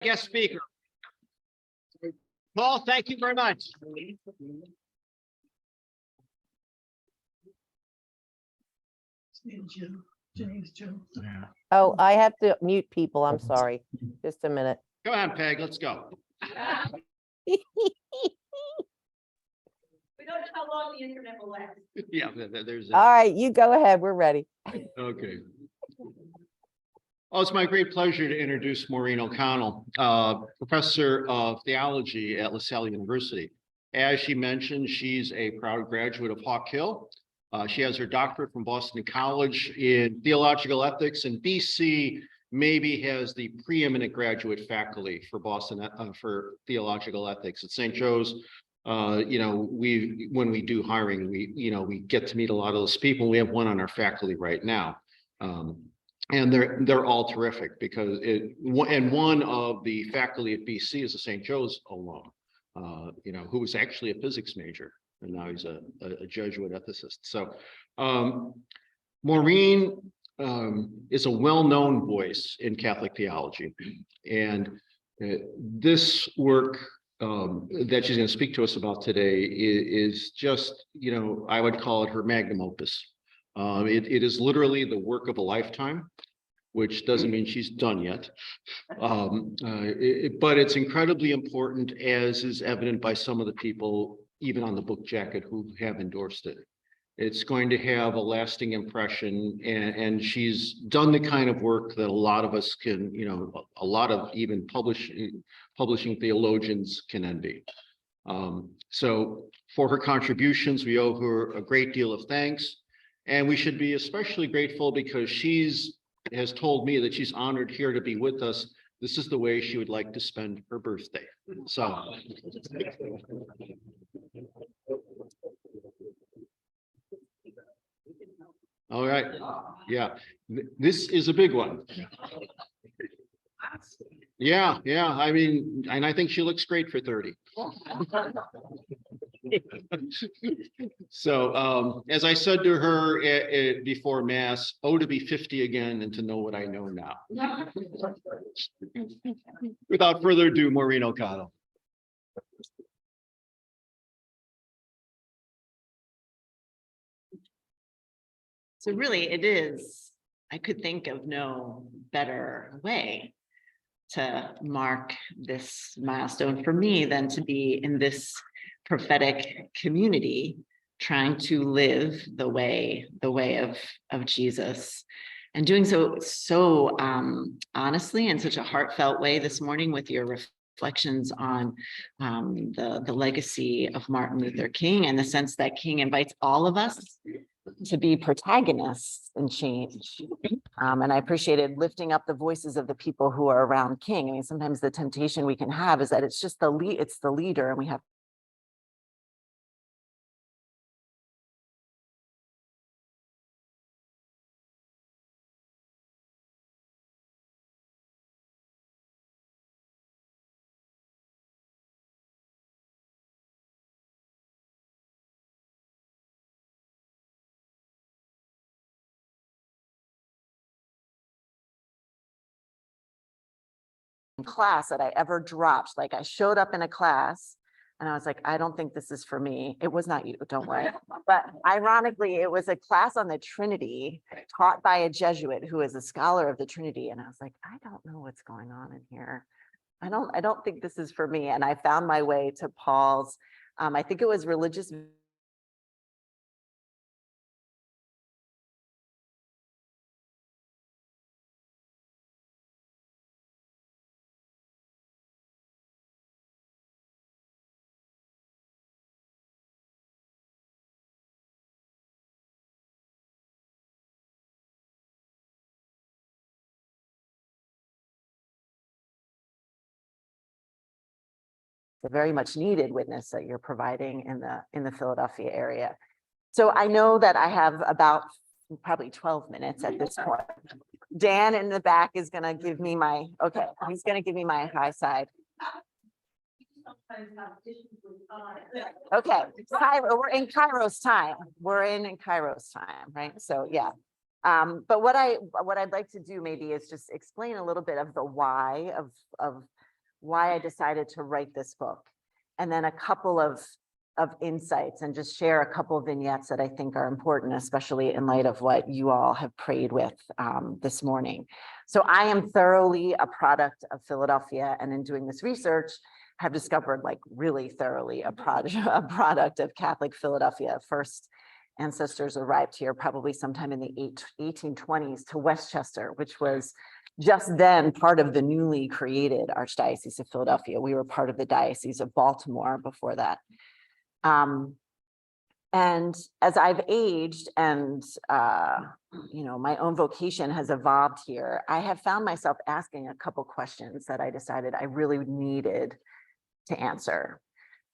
guest speaker. Paul, thank you very much. Oh, I have to mute people. I'm sorry. Just a minute. Go ahead, Peg. Let's go. We don't know how long the internet will last. Yeah, there's All right, you go ahead. We're ready. okay. Oh, it's my great pleasure to introduce Maureen O'Connell, professor of theology at LaSalle University. As she mentioned, she's a proud graduate of Hawk Hill. She has her doctorate from Boston College in theological ethics, and BC maybe has the preeminent graduate faculty for Boston for theological ethics at St. Joe's. When we do hiring, we get to meet a lot of those people. We have one on our faculty right now. And they're all terrific because one of the faculty at BC is a St. Joe's alum, who was actually a physics major, and now he's a Jesuit ethicist. So Maureen is a well-known voice in Catholic theology, and this work that she's going to speak to us about today is just, I would call it her magnum opus. It is literally the work of a lifetime, which doesn't mean she's done yet. But it's incredibly important, as is evident by some of the people, even on the book jacket, who have endorsed it. It's going to have a lasting impression, and she's done the kind of work that a lot of us can, a lot of even publishing theologians can envy. So for her contributions, we owe her a great deal of thanks. And we should be especially grateful because has told me that she's honored here to be with us. This is the way she would like to spend her birthday. So. All right. Yeah, this is a big one. Yeah. I mean, and I think she looks great for 30. So as I said to her before Mass, oh, to be 50 again and to know what I know now. Without further ado, Maureen O'Connell. So really it is, I could think of no better way to mark this milestone for me than to be in this prophetic community, trying to live the way of Jesus, and doing so honestly in such a heartfelt way this morning with your reflections on the legacy of Martin Luther King, and the sense that King invites all of us to be protagonists in change. And I appreciated lifting up the voices of the people who are around King. I mean, sometimes the temptation we can have is that it's just it's the leader, and we have class that I ever dropped. Like, I showed up in a class and I was like, I don't think this is for me. It was not you, don't worry. But ironically, it was a class on the Trinity taught by a Jesuit who is a scholar of the Trinity. And I was like, I don't know what's going on in here. I don't think this is for me. And I found my way to Paul's, I think it was religious. The very much needed witness that you're providing in the Philadelphia area. So I know that I have about probably 12 minutes at this point. Dan in the back is going to give me he's going to give me my high side. Okay, we're in Kairos time. We're in Kairos time, right? So yeah. But what I'd like to do maybe is just explain a little bit of the why of why I decided to write this book, and then a couple of insights, and just share a couple of vignettes that I think are important, especially in light of what you all have prayed with this morning. So I am thoroughly a product of Philadelphia, and in doing this research, have discovered like really thoroughly a product of Catholic Philadelphia. First ancestors arrived here probably sometime in the 1820s to Westchester, which was just then part of the newly created Archdiocese of Philadelphia. We were part of the Diocese of Baltimore before that. And as I've aged and, my own vocation has evolved here, I have found myself asking a couple questions that I decided I really needed to answer.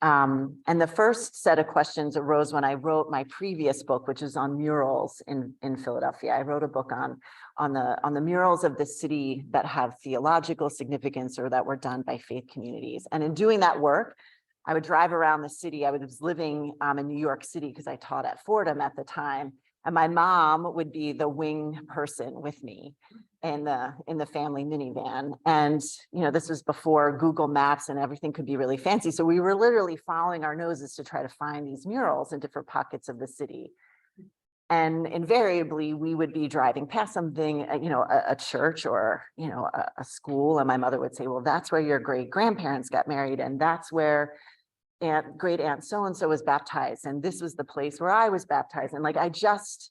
And the first set of questions arose when I wrote my previous book, which is on murals in Philadelphia. I wrote a book on the murals of the city that have theological significance or that were done by faith communities. And in doing that work, I would drive around the city. I was living in New York City because I taught at Fordham at the time. And my mom would be the wing person with me in the family minivan. And, this was before Google Maps and everything could be really fancy. So we were literally following our noses to try to find these murals in different pockets of the city. And invariably we would be driving past something, a church or, a school. And my mother would say, well, that's where your great grandparents got married. And that's where great aunt so-and-so was baptized. And this was the place where I was baptized. And like, I just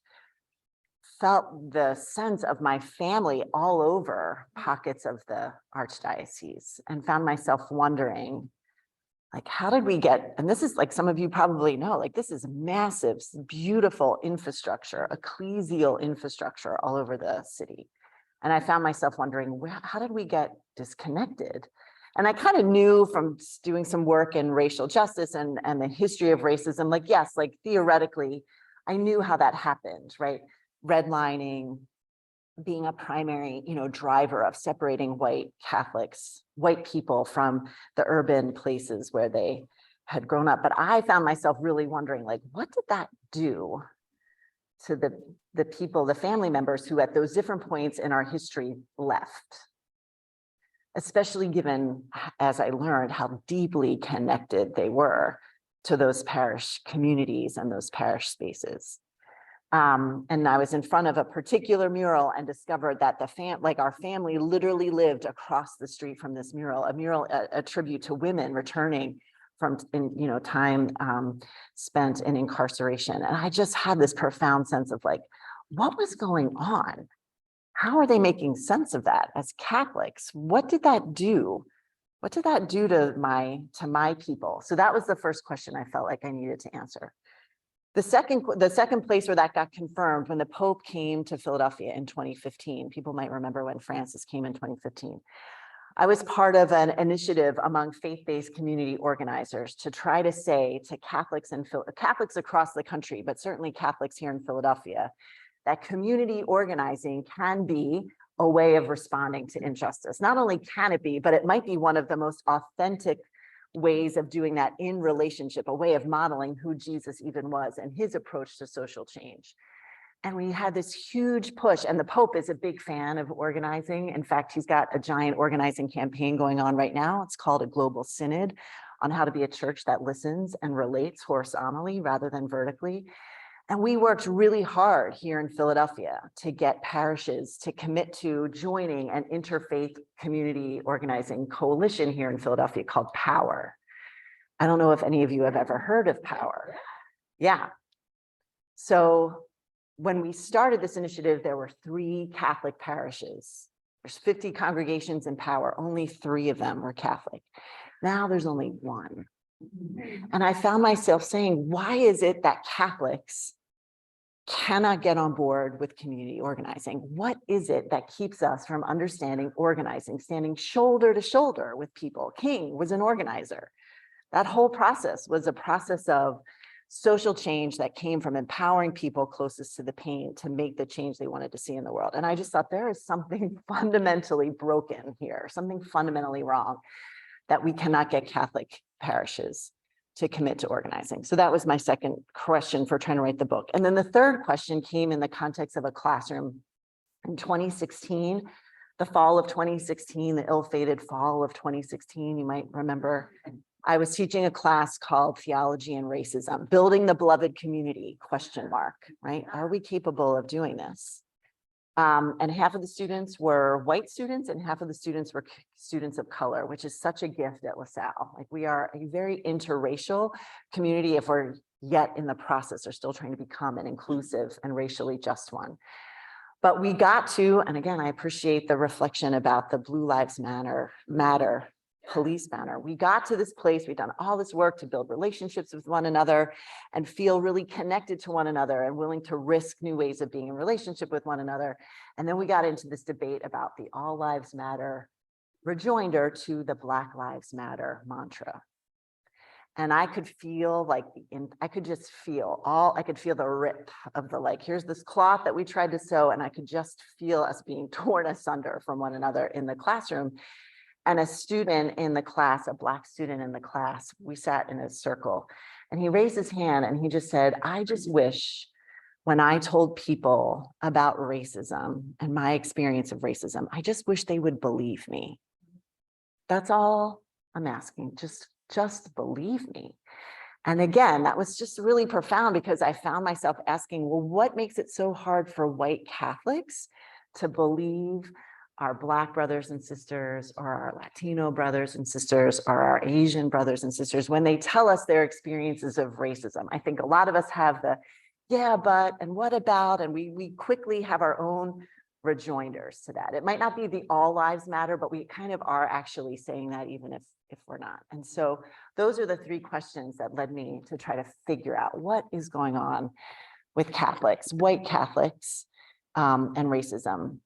felt the sense of my family all over pockets of the Archdiocese, and found myself wondering, like, how did we get, and this is like, some of you probably know, like, this is massive, beautiful infrastructure, ecclesial infrastructure all over the city. And I found myself wondering, how did we get disconnected? And I kind of knew from doing some work in racial justice and the history of racism, like, yes, like theoretically, I knew how that happened, right? Redlining, being a primary, driver of separating white Catholics, white people from the urban places where they had grown up. But I found myself really wondering, like, what did that do to the people, the family members who at those different points in our history left? Especially given, as I learned, how deeply connected they were to those parish communities and those parish spaces. And I was in front of a particular mural and discovered that our family literally lived across the street from this mural, a tribute to women returning from, time spent in incarceration. And I just had this profound sense of like, what was going on? How are they making sense of that as Catholics? What did that do? What did that do to my people? So that was the first question I felt like I needed to answer. The second place where that got confirmed, when the Pope came to Philadelphia in 2015, people might remember when Francis came in 2015. I was part of an initiative among faith-based community organizers to try to say to Catholics across the country, but certainly Catholics here in Philadelphia, that community organizing can be a way of responding to injustice. Not only can it be, but it might be one of the most authentic ways of doing that in relationship, a way of modeling who Jesus even was and his approach to social change. And we had this huge push, and the Pope is a big fan of organizing. In fact, he's got a giant organizing campaign going on right now. It's called a Global Synod on how to be a church that listens and relates horizontally rather than vertically. And we worked really hard here in Philadelphia to get parishes to commit to joining an interfaith community organizing coalition here in Philadelphia called POWER. I don't know if any of you have ever heard of POWER. Yeah. So when we started this initiative, there were 3 Catholic parishes. There's 50 congregations in POWER. Only 3 of them were Catholic. Now there's only 1. And I found myself saying, why is it that Catholics cannot get on board with community organizing? What is it that keeps us from understanding organizing, standing shoulder to shoulder with people? King was an organizer. That whole process was a process of social change that came from empowering people closest to the pain to make the change they wanted to see in the world. And I just thought there is something fundamentally broken here, something fundamentally wrong, that we cannot get Catholic parishes to commit to organizing. So that was my second question for trying to write the book. And then the third question came in the context of a classroom. In 2016, the fall of 2016, the ill-fated fall of 2016, you might remember, I was teaching a class called Theology and Racism, Building the Beloved Community, ? Right? Are we capable of doing this? And half of the students were white students and half of the students were students of color, which is such a gift at LaSalle. Like, we are a very interracial community if we're yet in the process or still trying to become an inclusive and racially just one. But we got to, and again, I appreciate the reflection about the Blue Lives Matter police banner. We got to this place, we've done all this work to build relationships with one another and feel really connected to one another and willing to risk new ways of being in relationship with one another. And then we got into this debate about the All Lives Matter rejoinder to the Black Lives Matter mantra. And I could feel like, I could feel the rip of the, like, here's this cloth that we tried to sew, and I could just feel us being torn asunder from one another in the classroom. And a student in the class, a Black student in the class, we sat in a circle and he raised his hand and he just said, I just wish when I told people about racism and my experience of racism, I just wish they would believe me. That's all I'm asking, just believe me. And again, that was just really profound because I found myself asking, well, what makes it so hard for white Catholics to believe our Black brothers and sisters, or our Latino brothers and sisters, or our Asian brothers and sisters, when they tell us their experiences of racism? I think a lot of us have the, yeah, but, and what about, and we quickly have our own rejoinders to that. It might not be the all lives matter, but we kind of are actually saying that even if we're not. And so those are the three questions that led me to try to figure out what is going on with Catholics, white Catholics, and racism.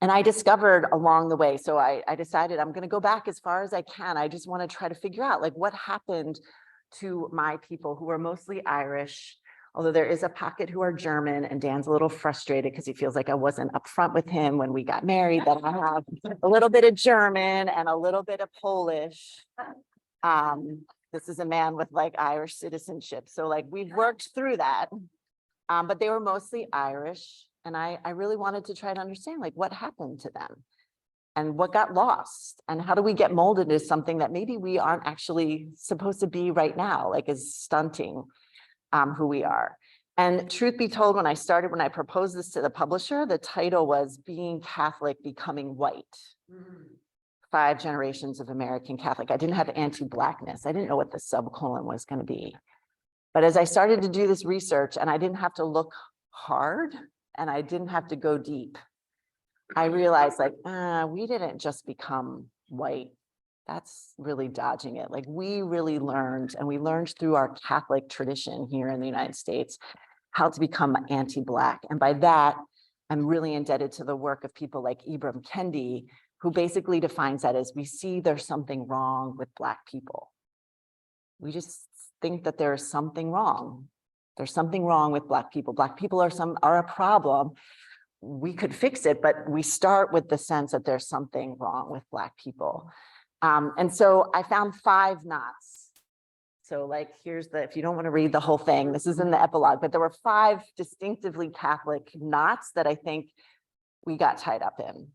And I discovered along the way, so I decided I'm going to go back as far as I can. I just want to try to figure out, like, what happened to my people who are mostly Irish, although there is a pocket who are German, and Dan's a little frustrated because he feels like I wasn't upfront with him when we got married, that I have a little bit of German and a little bit of Polish. This is a man with like Irish citizenship. So like we've worked through that, but they were mostly Irish. And I really wanted to try to understand, like, what happened to them and what got lost and how do we get molded as something that maybe we aren't actually supposed to be right now, like is stunting who we are. And truth be told, when I proposed this to the publisher, the title was Being Catholic, Becoming White. 5 generations of American Catholic. I didn't have anti-Blackness. I didn't know what the subcolon was going to be. But as I started to do this research, and I didn't have to look hard, and I didn't have to go deep, I realized, like, we didn't just become white. That's really dodging it. Like, we really learned, and we learned through our Catholic tradition here in the United States, how to become anti-Black. And by that, I'm really indebted to the work of people like Ibram Kendi, who basically defines that as, we see there's something wrong with Black people. We just think that there is something wrong. There's something wrong with Black people. Black people are a problem. We could fix it, but we start with the sense that there's something wrong with Black people. And so I found 5 knots. So like, if you don't want to read the whole thing, this is in the epilogue, but there were 5 distinctively Catholic knots that I think we got tied up in.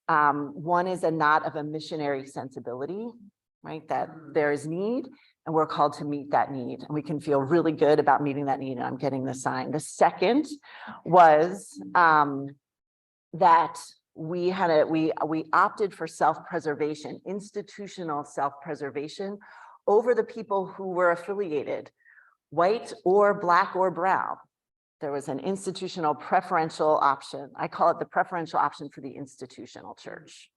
One is a knot of a missionary sensibility, right? That there is need, and we're called to meet that need, and we can feel really good about meeting that need, and I'm getting the sign. The second was that we opted for self-preservation, institutional self-preservation, over the people who were affiliated, white or Black or brown. There was an institutional preferential option. I call it the preferential option for the institutional church.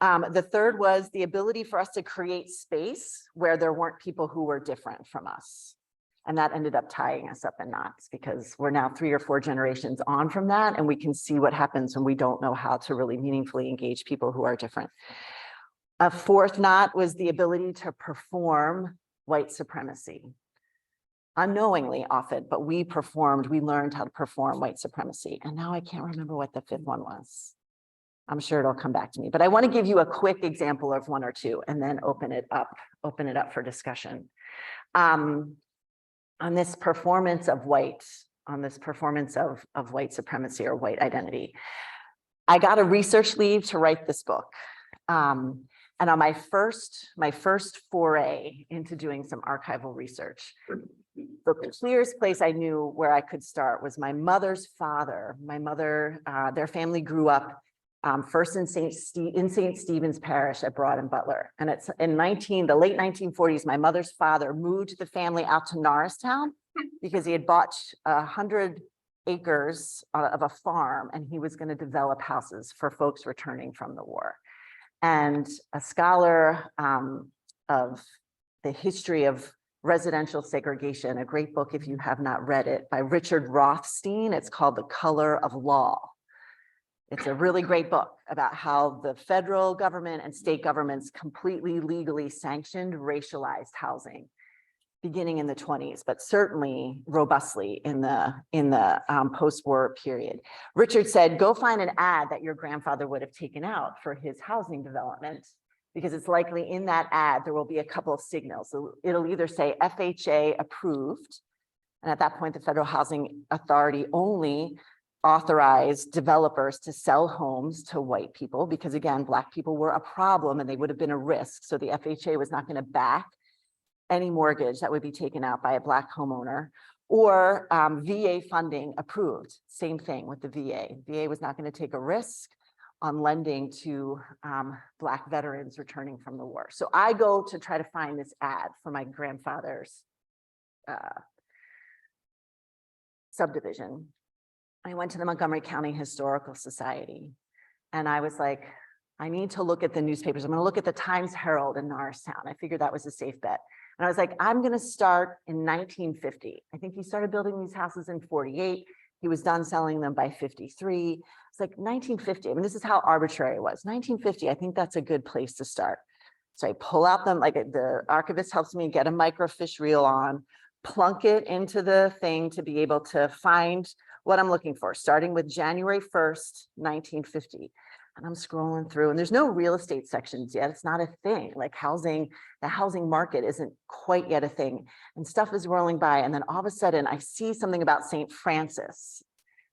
The third was the ability for us to create space where there weren't people who were different from us. And that ended up tying us up in knots, because we're now 3 or 4 generations on from that, and we can see what happens when we don't know how to really meaningfully engage people who are different. A fourth knot was the ability to perform white supremacy. Unknowingly often, but we learned how to perform white supremacy. And now I can't remember what the 5th one was. I'm sure it'll come back to me, but I want to give you a quick example of 1 or 2 and then open it up for discussion. On this performance of white, white supremacy or white identity. I got a research leave to write this book. And on my first foray into doing some archival research, the clearest place I knew where I could start was my mother's father. My mother, their family grew up first in St. Stephen's Parish at Broad and Butler. And it's in the late 1940s, my mother's father moved the family out to Norristown because he had bought 100 acres of a farm, and he was going to develop houses for folks returning from the war. And a scholar of the history of residential segregation, a great book if you have not read it, by Richard Rothstein. It's called The Color of Law. It's a really great book about how the federal government and state governments completely legally sanctioned racialized housing beginning in the 20s, but certainly robustly in the post-war period. Richard said, go find an ad that your grandfather would have taken out for his housing development, because it's likely in that ad, there will be a couple of signals. So it'll either say FHA approved, and at that point, the Federal Housing Authority only authorized developers to sell homes to white people, because again, Black people were a problem and they would have been a risk. So the FHA was not going to back any mortgage that would be taken out by a Black homeowner, or VA funding approved. Same thing with the VA. VA was not going to take a risk on lending to Black veterans returning from the war. So I go to try to find this ad for my grandfather's subdivision. I went to the Montgomery County Historical Society, and I was like, I need to look at the newspapers. I'm going to look at the Times Herald in Norristown. I figured that was a safe bet. And I was like, I'm going to start in 1950. I think he started building these houses in 48. He was done selling them by 53. It's like 1950. I mean, this is how arbitrary it was. 1950, I think that's a good place to start. So I pull out them, like the archivist helps me get a microfiche reel on, plunk it into the thing to be able to find what I'm looking for, starting with January 1st, 1950. And I'm scrolling through, and there's no real estate sections yet. It's not a thing. Like housing, the housing market isn't quite yet a thing. And stuff is rolling by. And then all of a sudden I see something about St. Francis.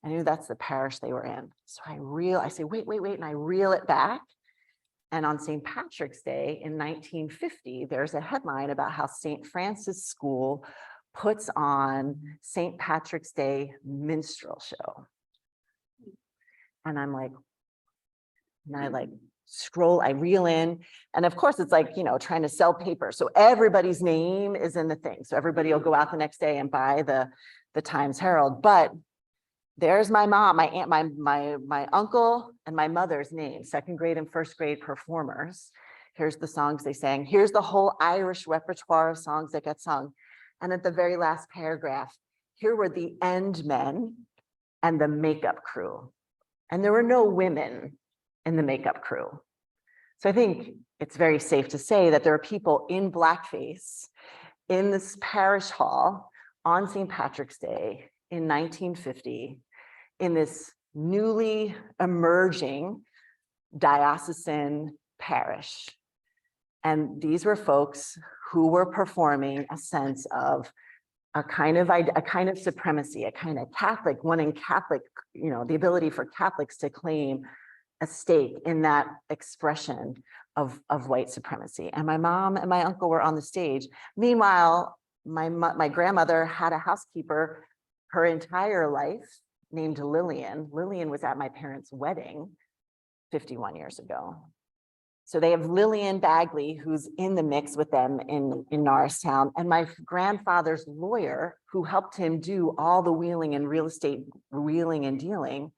I knew that's the parish they were in. So I say, wait, and I reel it back. And on St. Patrick's Day in 1950, there's a headline about how St. Francis School puts on St. Patrick's Day minstrel show. And I'm like, and I like scroll, I reel in, and of course it's like, you know, trying to sell paper. So everybody's name is in the thing. So everybody will go out the next day and buy the Times Herald. But there's my mom, my aunt, my uncle, and my mother's name, second grade and first grade performers. Here's the songs they sang. Here's the whole Irish repertoire of songs that get sung. And at the very last paragraph, here were the end men and the makeup crew. And there were no women in the makeup crew. So I think it's very safe to say that there are people in blackface in this parish hall on St. Patrick's Day in 1950 in this newly emerging diocesan parish. And these were folks who were performing a sense of a kind of supremacy, a kind of Catholic, one in Catholic, you know, the ability for Catholics to claim a stake in that expression of white supremacy. And my mom and my uncle were on the stage. Meanwhile, my grandmother had a housekeeper her entire life named Lillian. Lillian was at my parents' wedding 51 years ago. So they have Lillian Bagley, who's in the mix with them in Norristown, and my grandfather's lawyer, who helped him do all the wheeling and real estate wheeling and dealing,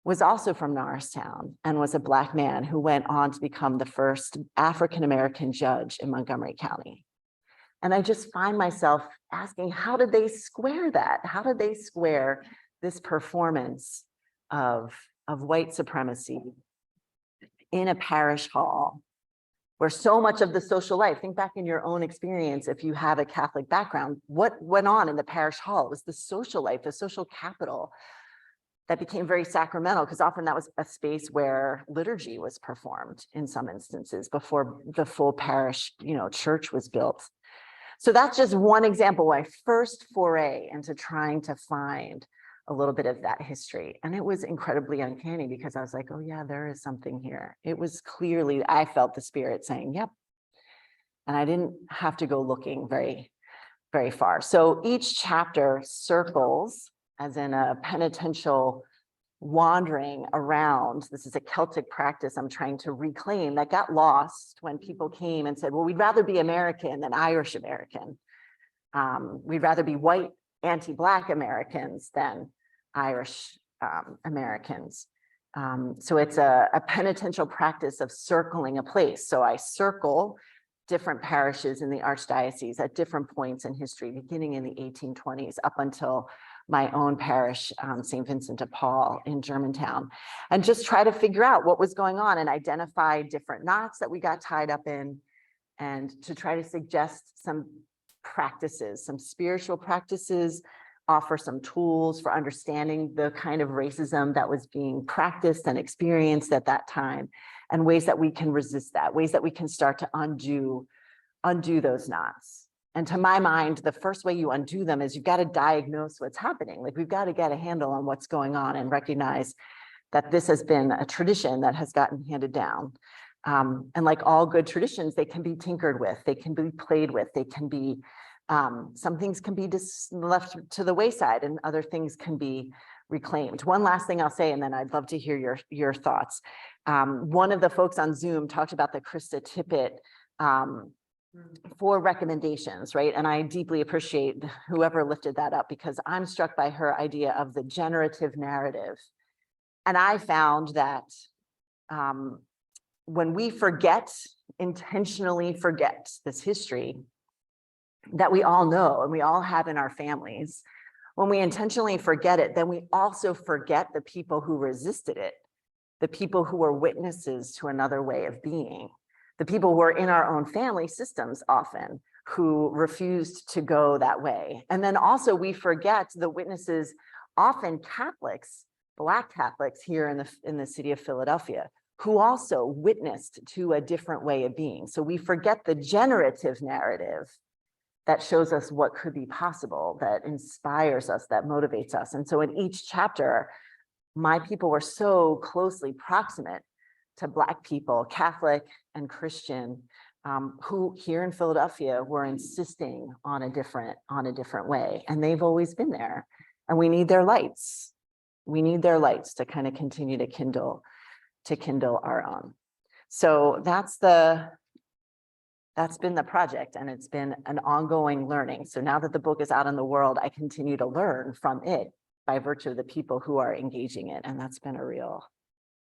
was also from Norristown and was a Black man who went on to become the first African-American judge in Montgomery County. And I just find myself asking, how did they square that? How did they square this performance of white supremacy in a parish hall where so much of the social life, think back in your own experience, if you have a Catholic background, what went on in the parish hall? It was the social life, the social capital that became very sacramental, because often that was a space where liturgy was performed in some instances before the full parish, you know, church was built. So that's just one example, my first foray into trying to find a little bit of that history. And it was incredibly uncanny because I was like, oh yeah, there is something here. It was clearly, I felt the spirit saying, yep. And I didn't have to go looking very, very far. So each chapter circles, as in a penitential wandering around. This is a Celtic practice I'm trying to reclaim that got lost when people came and said, well, we'd rather be American than Irish American. We'd rather be white anti-Black Americans than Irish Americans. So it's a penitential practice of circling a place. So I circle different parishes in the archdiocese at different points in history, beginning in the 1820s up until my own parish, St. Vincent de Paul in Germantown, and just try to figure out what was going on and identify different knots that we got tied up in, and to try to suggest some practices, some spiritual practices, offer some tools for understanding the kind of racism that was being practiced and experienced at that time, and ways that we can resist that, ways that we can start to undo those knots. And to my mind, the first way you undo them is you've got to diagnose what's happening. Like, we've got to get a handle on what's going on and recognize that this has been a tradition that has gotten handed down. And like all good traditions, they can be tinkered with, they can be played with, they can be, some things can be just left to the wayside and other things can be reclaimed. One last thing I'll say, and then I'd love to hear your thoughts. One of the folks on Zoom talked about the Krista Tippett 4 recommendations, right? And I deeply appreciate whoever lifted that up, because I'm struck by her idea of the generative narrative. And I found that when we intentionally forget this history that we all know and we all have in our families, when we intentionally forget it, then we also forget the people who resisted it, the people who were witnesses to another way of being, the people who are in our own family systems often who refused to go that way. And then also we forget the witnesses, often Catholics, Black Catholics here in the city of Philadelphia, who also witnessed to a different way of being. So we forget the generative narrative that shows us what could be possible, that inspires us, that motivates us. And so in each chapter, my people were so closely proximate to Black people, Catholic and Christian, who here in Philadelphia were insisting on a different way. And they've always been there. And we need their lights. We need their lights to kind of continue to kindle our own. So that's been the project, and it's been an ongoing learning. So now that the book is out in the world, I continue to learn from it by virtue of the people who are engaging it. And that's been a real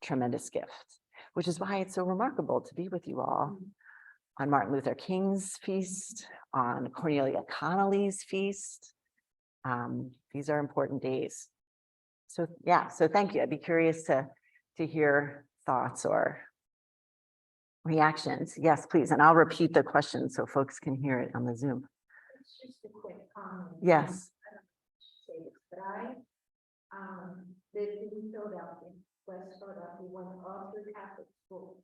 tremendous gift, which is why it's so remarkable to be with you all on Martin Luther King's feast, on Cornelia Connolly's feast. These are important days. So yeah, so thank you. I'd be curious to hear thoughts or reactions. Yes, please. And I'll repeat the question so folks can hear it on the Zoom. It's just a quick comment. Yes. I don't know if I should say this, but I lived in Philadelphia, West Philadelphia, went all through Catholic school.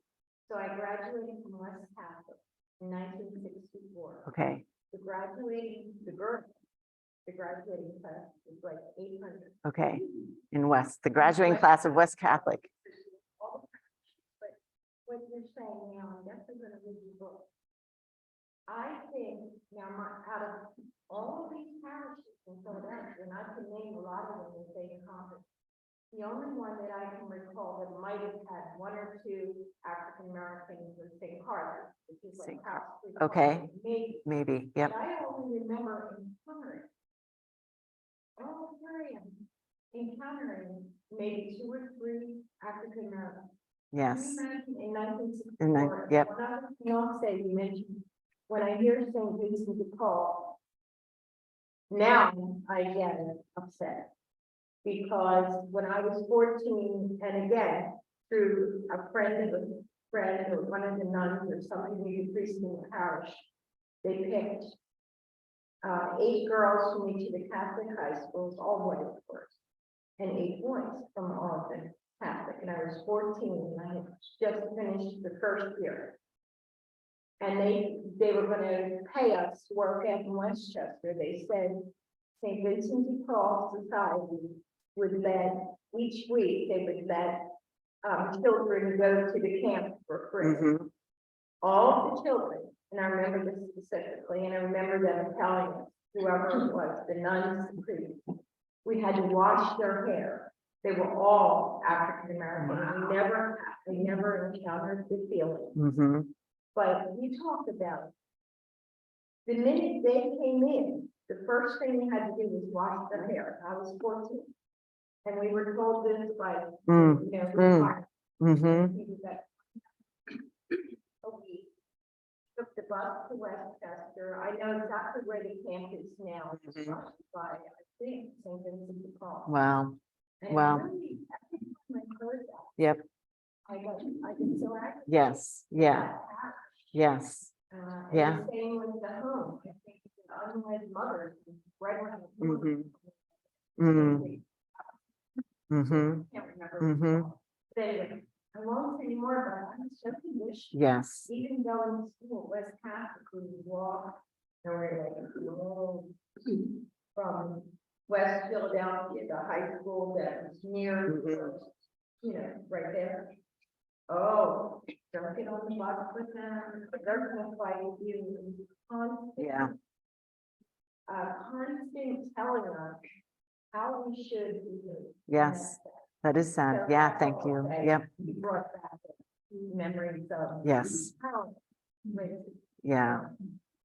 So I graduated from West Catholic in 1964. Okay. The graduating class was like 800. Okay. In West, the graduating class of West Catholic. But what you're saying now, I'm definitely going to read the book. I think now, out of all of these parishes in Philadelphia, and I can name a lot of them in St. Conference, the only one that I can recall that might have had 1 or 2 African Americans was St. Carter, which is like St. House Street. Okay. Maybe. Maybe. Yep. But I only remember encountering maybe 2 or 3 African Americans. Yes. In 1964. Yep. Another thing I'll say, you mentioned, when I hear St. Vincent de Paul, now I get upset. Because when I was 14, and again, through a friend of a friend or one of the nuns or something, we could priest in the parish, they picked 8 girls from each of the Catholic high schools, all white of course, and 8 boys from all of them Catholic. And I was 14, and I had just finished the first year. And they were going to pay us to work out in Westchester. They said St. Vincent de Paul Society would let, each week, they would let children go to the camp for free. Mhm. All of the children, and I remember this specifically, and I remember them telling us, whoever it was, the nuns, the priests, we had to wash their hair. They were all African American. We never encountered the feeling. Mhm. But you talked about the minute they came in, the first thing they had to do was wash their hair. I was 14. And we were told this by, Mm. you know, Mm. Mhm. he was at a week. Took the bus to Westchester. I know exactly where the camp is now. It's Mhm. by, I think, St. Vincent de Paul. Wow. And Wow. really, every time I heard that, Yep. I get so angry. Yes. Yeah. Yes. Yeah. And the same with the home. I think the unwed mothers right around the corner. Mhm. Mm. Mhm. Can't remember. Mhm. But anyway, I won't say more, but I'm so conditioned. Yes. Even going to school, West Catholic, we would walk, and we're like, oh, from West Philadelphia, the high school that was near, you know, right there. Oh, don't get on the bus with them, they're gonna fight you. Constant, Yeah. constant telling us how we should behave. Yes. That is sad. Yeah. Thank you. Yep. You brought back memories of. Yes. how- Yeah.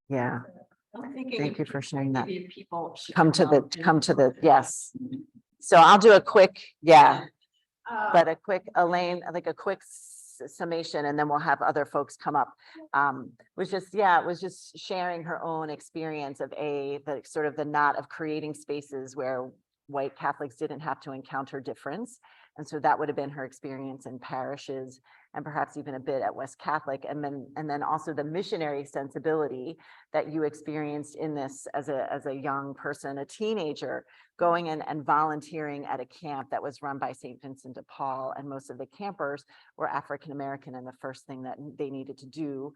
Yeah. I'm thinking Thank you for sharing that. maybe people should Come to the, yes. So I'll do a quick, yeah, but a quick, Elaine, like a quick summation, and then we'll have other folks come up. Was just, yeah, it was just sharing her own experience of the sort of the knot of creating spaces where white Catholics didn't have to encounter difference. And so that would have been her experience in parishes and perhaps even a bit at West Catholic. And then also the missionary sensibility that you experienced in this as a young person, a teenager, going in and volunteering at a camp that was run by St. Vincent de Paul. And most of the campers were African American. And the first thing that they needed to do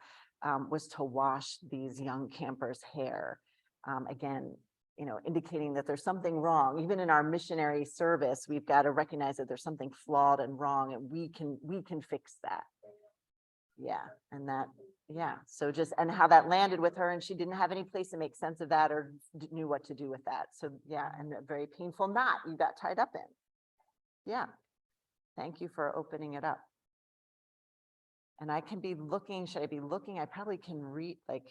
was to wash these young campers' hair. Again, you know, indicating that there's something wrong. Even in our missionary service, we've got to recognize that there's something flawed and wrong, and we can fix that. Yeah, and that, yeah. So just, and how that landed with her, and she didn't have any place to make sense of that or knew what to do with that. So yeah, and a very painful knot you got tied up in. Yeah, thank you for opening it up. And I can be looking, should I be looking? I probably can read, like,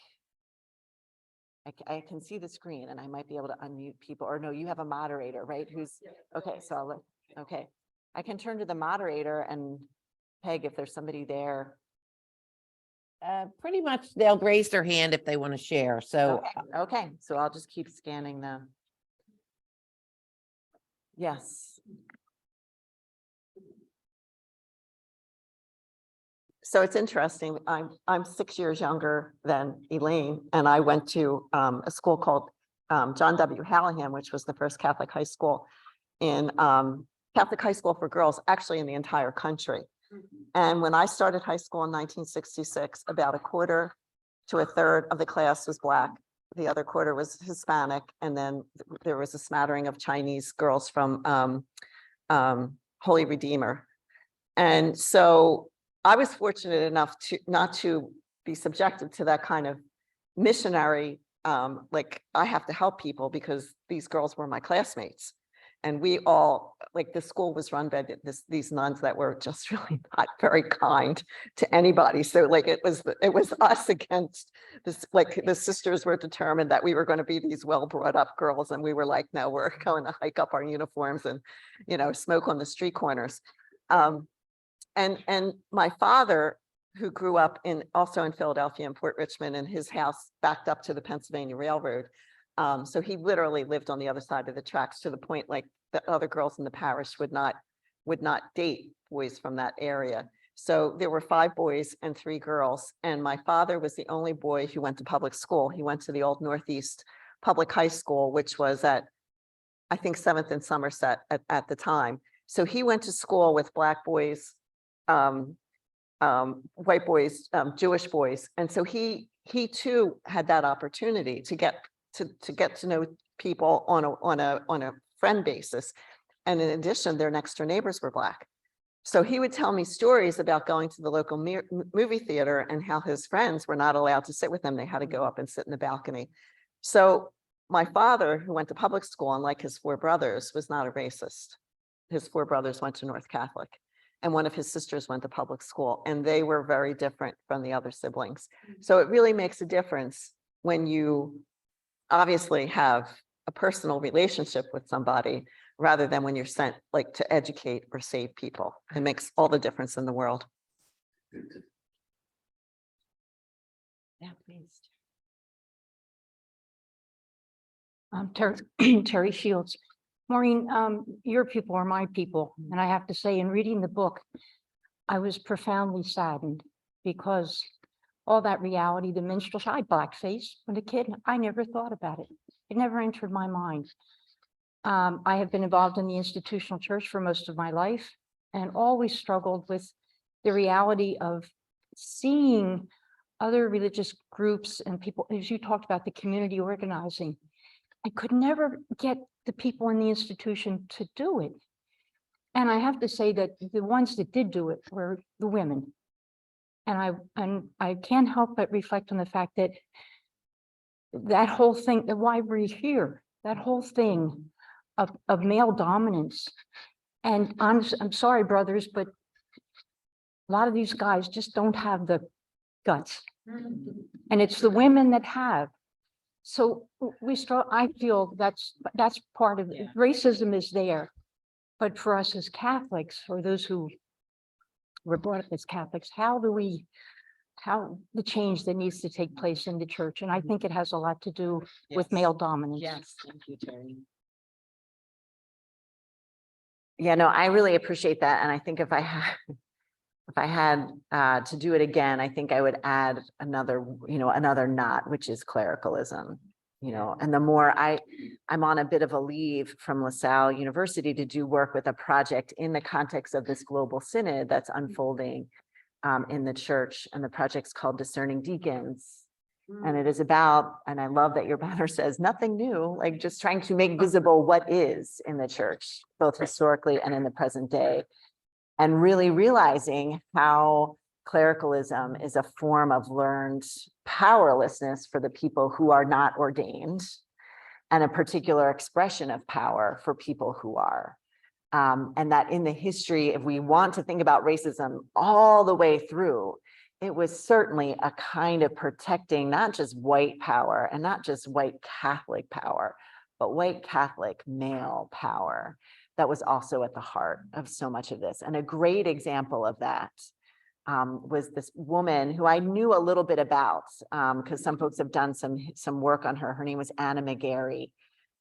I can see the screen and I might be able to unmute people, or no, you have a moderator, right? Who's, okay, so I'll look, okay. I can turn to the moderator and Peg, if there's somebody there. Pretty much they'll raise their hand if they want to share. So Okay, so I'll just keep scanning them. Yes. So it's interesting. I'm 6 years younger than Elaine, and I went to a school called John W. Hallahan, which was the first Catholic high school Catholic high school for girls, actually in the entire country. And when I started high school in 1966, about a quarter to a third of the class was Black. The other quarter was Hispanic, and then there was a smattering of Chinese girls from Holy Redeemer. And so I was fortunate enough to not to be subjected to that kind of missionary, like I have to help people because these girls were my classmates. And we all, like the school was run by these nuns that were just really not very kind to anybody. So like it was us against this, like the sisters were determined that we were going to be these well brought up girls. And we were like, no, we're going to hike up our uniforms and, you know, smoke on the street corners. And my father, who grew up also in Philadelphia and Port Richmond, and his house backed up to the Pennsylvania Railroad. So he literally lived on the other side of the tracks, to the point like the other girls in the parish would not date boys from that area. So there were 5 boys and 3 girls. And my father was the only boy who went to public school. He went to the old Northeast Public High School, which was at, I think, 7th and Somerset at the time. So he went to school with Black boys, white boys, Jewish boys. And so he too had that opportunity to get to know people on a friend basis. And in addition, their next door neighbors were Black. So he would tell me stories about going to the local movie theater and how his friends were not allowed to sit with him. They had to go up and sit in the balcony. So my father, who went to public school, unlike his four brothers, was not a racist. His four brothers went to North Catholic, and one of his sisters went to public school, and they were very different from the other siblings. So it really makes a difference when you obviously have a personal relationship with somebody rather than when you're sent like to educate or save people. It makes all the difference in the world. Yeah, please. Terry Shields. Maureen, your people are my people. And I have to say, in reading the book, I was profoundly saddened because all that reality, the minstrel, I had blackface when a kid, I never thought about it. It never entered my mind. I have been involved in the institutional church for most of my life and always struggled with the reality of seeing other religious groups and people, as you talked about the community organizing. I could never get the people in the institution to do it. And I have to say that the ones that did do it were the women. And I can't help but reflect on the fact that that whole thing, why we're here, that whole thing of male dominance. And I'm sorry, brothers, but a lot of these guys just don't have the guts. And it's the women that have. So I feel that's part of it. Racism is there. But for us as Catholics, or those who were brought up as Catholics, how the change that needs to take place in the church. And I think it has a lot to do with male dominance. Yes, thank you, Terry. Yeah, no, I really appreciate that. And I think if I had to do it again, I think I would add another knot, which is clericalism. And the more I'm on a bit of a leave from LaSalle University to do work with a project in the context of this global synod that's unfolding in the church. And the project's called Discerning Deacons. And it is about, and I love that your banner says nothing new, like just trying to make visible what is in the church, both historically and in the present day. And really realizing how clericalism is a form of learned powerlessness for the people who are not ordained, and a particular expression of power for people who are. And that in the history, if we want to think about racism all the way through, it was certainly a kind of protecting not just white power and not just white Catholic power, but white Catholic male power that was also at the heart of so much of this. And a great example of that was this woman who I knew a little bit about because some folks have done some work on her. Her name was Anna McGarry.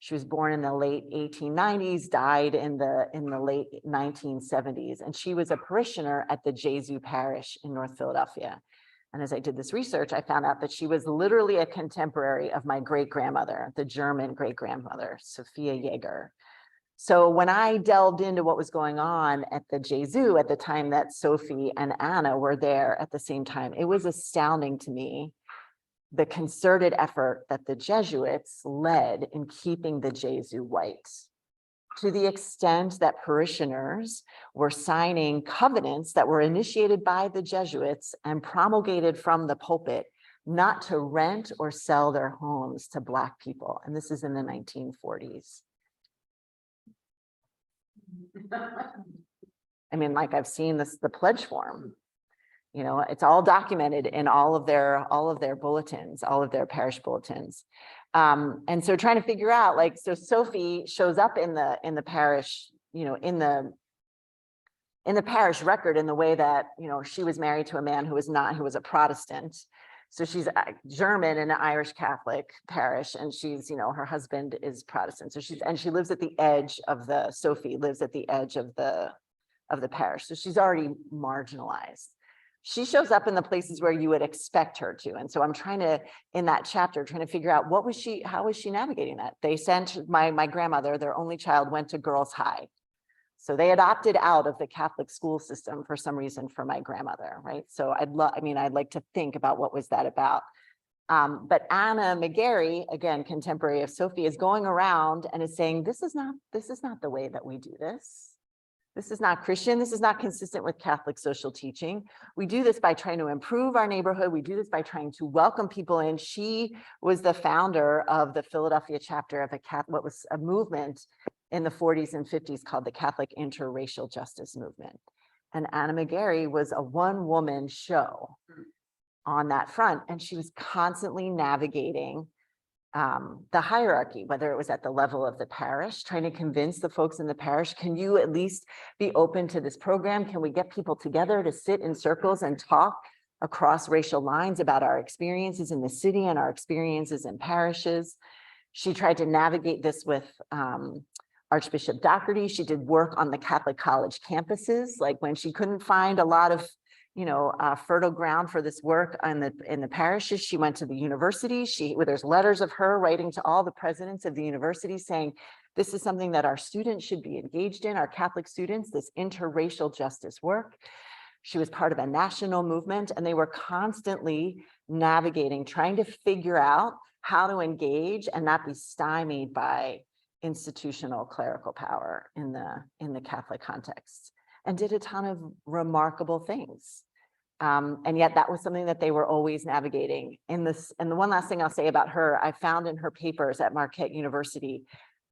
She was born in the late 1890s, died in the late 1970s, and she was a parishioner at the Jesu parish in North Philadelphia. And as I did this research, I found out that she was literally a contemporary of my great-grandmother, the German great-grandmother, Sophia Jaeger. So when I delved into what was going on at the Jesu at the time that Sophie and Anna were there at the same time, it was astounding to me the concerted effort that the Jesuits led in keeping the Jesu white, to the extent that parishioners were signing covenants that were initiated by the Jesuits and promulgated from the pulpit not to rent or sell their homes to Black people. And this is in the 1940s. I mean, like I've seen the pledge form. It's all documented in all of their bulletins, all of their parish bulletins. And so trying to figure out, so Sophie shows up in the parish, in the parish record in the way that, she was married to a man who was a Protestant. So she's German in an Irish Catholic parish, and she's, her husband is Protestant. So she lives at the edge of Sophie lives at the edge of the parish. So she's already marginalized. She shows up in the places where you would expect her to. And so I'm in that chapter, trying to figure out how was she navigating that? They sent my grandmother, their only child, went to Girls High. So they had opted out of the Catholic school system for some reason for my grandmother, right? So I'd like to think about what was that about. But Anna McGarry, again, contemporary of Sophie, is going around and is saying, this is not the way that we do this. This is not Christian. This is not consistent with Catholic social teaching. We do this by trying to improve our neighborhood. We do this by trying to welcome people in. She was the founder of the Philadelphia chapter of what was a movement in the 40s and 50s called the Catholic Interracial Justice Movement. And Anna McGarry was a one-woman show on that front. And she was constantly navigating the hierarchy, whether it was at the level of the parish, trying to convince the folks in the parish, can you at least be open to this program? Can we get people together to sit in circles and talk across racial lines about our experiences in the city and our experiences in parishes? She tried to navigate this with Archbishop Doherty. She did work on the Catholic college campuses, like when she couldn't find a lot of fertile ground for this work in the parishes. She went to the university. There's letters of her writing to all the presidents of the university saying, this is something that our students should be engaged in, our Catholic students, this interracial justice work. She was part of a national movement, and they were constantly navigating, trying to figure out how to engage and not be stymied by institutional clerical power in the Catholic context, and did a ton of remarkable things. And yet that was something that they were always navigating in this. And the one last thing I'll say about her, I found in her papers at Marquette University,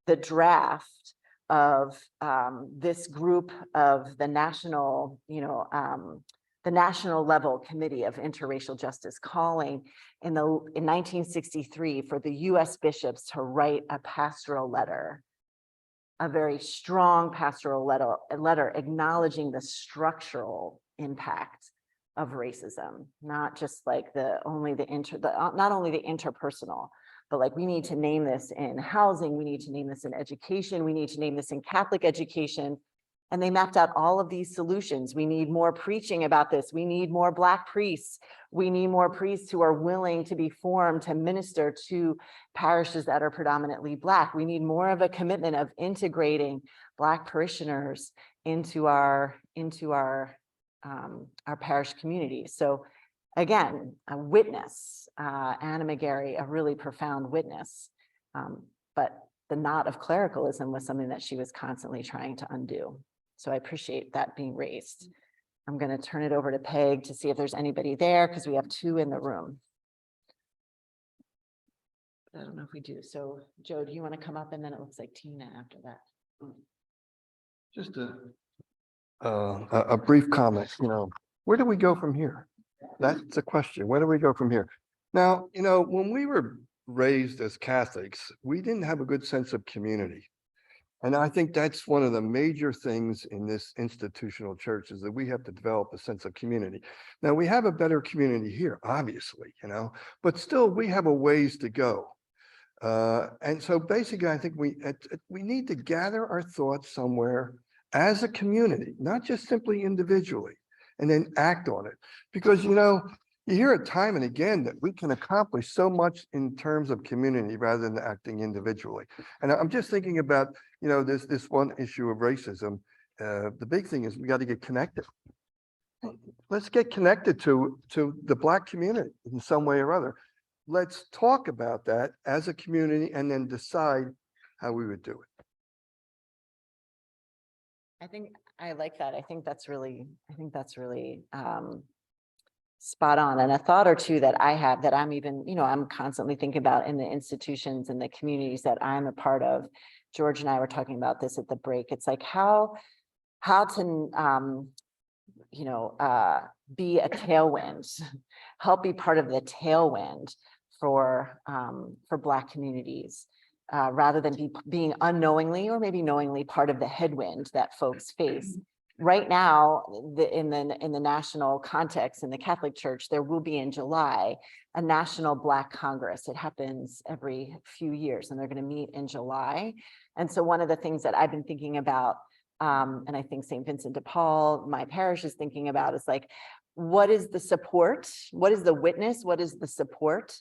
the draft of this group of the national, the national level committee of interracial justice calling in 1963 for the US bishops to write a pastoral letter, a very strong pastoral letter acknowledging the structural impact of racism, not just like not only the interpersonal, but like we need to name this in housing, we need to name this in education, we need to name this in Catholic education. And they mapped out all of these solutions. We need more preaching about this. We need more Black priests. We need more priests who are willing to be formed to minister to parishes that are predominantly Black. We need more of a commitment of integrating Black parishioners into our parish communities. So again, a witness, Anna McGarry, a really profound witness, but the knot of clericalism was something that she was constantly trying to undo. So I appreciate that being raised. I'm going to turn it over to Peg to see if there's anybody there, because we have two in the room. I don't know if we do. So Joe, do you want to come up? And then it looks like Tina after that. Just a brief comment, where do we go from here? That's the question. Where do we go from here? Now, when we were raised as Catholics, we didn't have a good sense of community. And I think that's one of the major things in this institutional church, is that we have to develop a sense of community. Now, we have a better community here, obviously, but still we have a ways to go. And so basically, I think we need to gather our thoughts somewhere as a community, not just simply individually, and then act on it. Because, you hear it time and again that we can accomplish so much in terms of community rather than acting individually. And I'm just thinking about, this one issue of racism. The big thing is we got to get connected. Let's get connected to the Black community in some way or other. Let's talk about that as a community and then decide how we would do it. I think I like that. I think that's really spot on. And a thought or two that I have that I'm even, I'm constantly thinking about in the institutions and the communities that I'm a part of. George and I were talking about this at the break. It's like how to, be a tailwind, help be part of the tailwind for Black communities, rather than being unknowingly or maybe knowingly part of the headwind that folks face. Right now, in the national context in the Catholic Church, there will be in July a National Black Congress. It happens every few years, and they're going to meet in July. And so one of the things that I've been thinking about, and I think St. Vincent de Paul, my parish, is thinking about, is like, what is the support? What is the witness? What is the support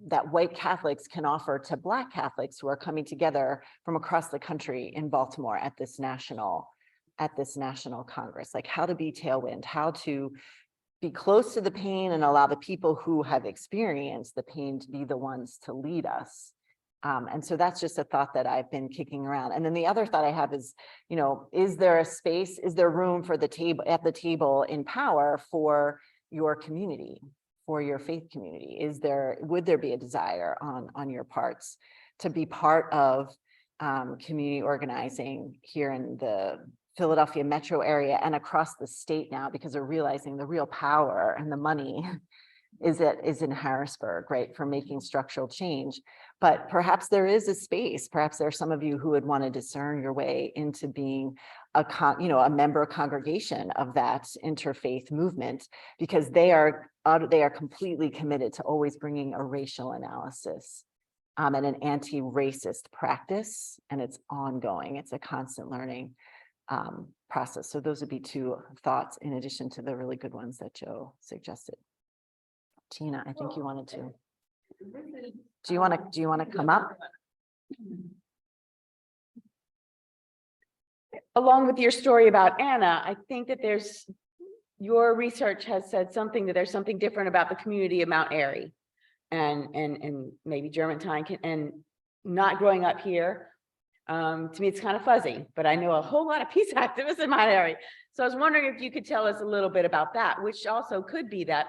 that white Catholics can offer to Black Catholics who are coming together from across the country in Baltimore at this national Congress? Like, how to be tailwind, how to be close to the pain and allow the people who have experienced the pain to be the ones to lead us. And so that's just a thought that I've been kicking around. And then the other thought I have is, you know, is there a space, is there room for the table at the table in power for your community, for your faith community? Would there be a desire on your parts to be part of community organizing here in the Philadelphia metro area and across the state now, because they're realizing the real power and the money is in Harrisburg, right, for making structural change. But perhaps there is a space, perhaps there are some of you who would want to discern your way into being a member congregation of that interfaith movement, because they are completely committed to always bringing a racial analysis and an anti-racist practice, and it's ongoing. It's a constant learning process. So those would be two thoughts in addition to the really good ones that Joe suggested. Tina, I think you wanted to. Do you want to come up? Along with your story about Anna, I think that your research has said something, that there's something different about the community of Mount Airy and maybe Germantown and not growing up here. To me, it's kind of fuzzy, but I know a whole lot of peace activists in Mount Airy. So I was wondering if you could tell us a little bit about that, which also could be that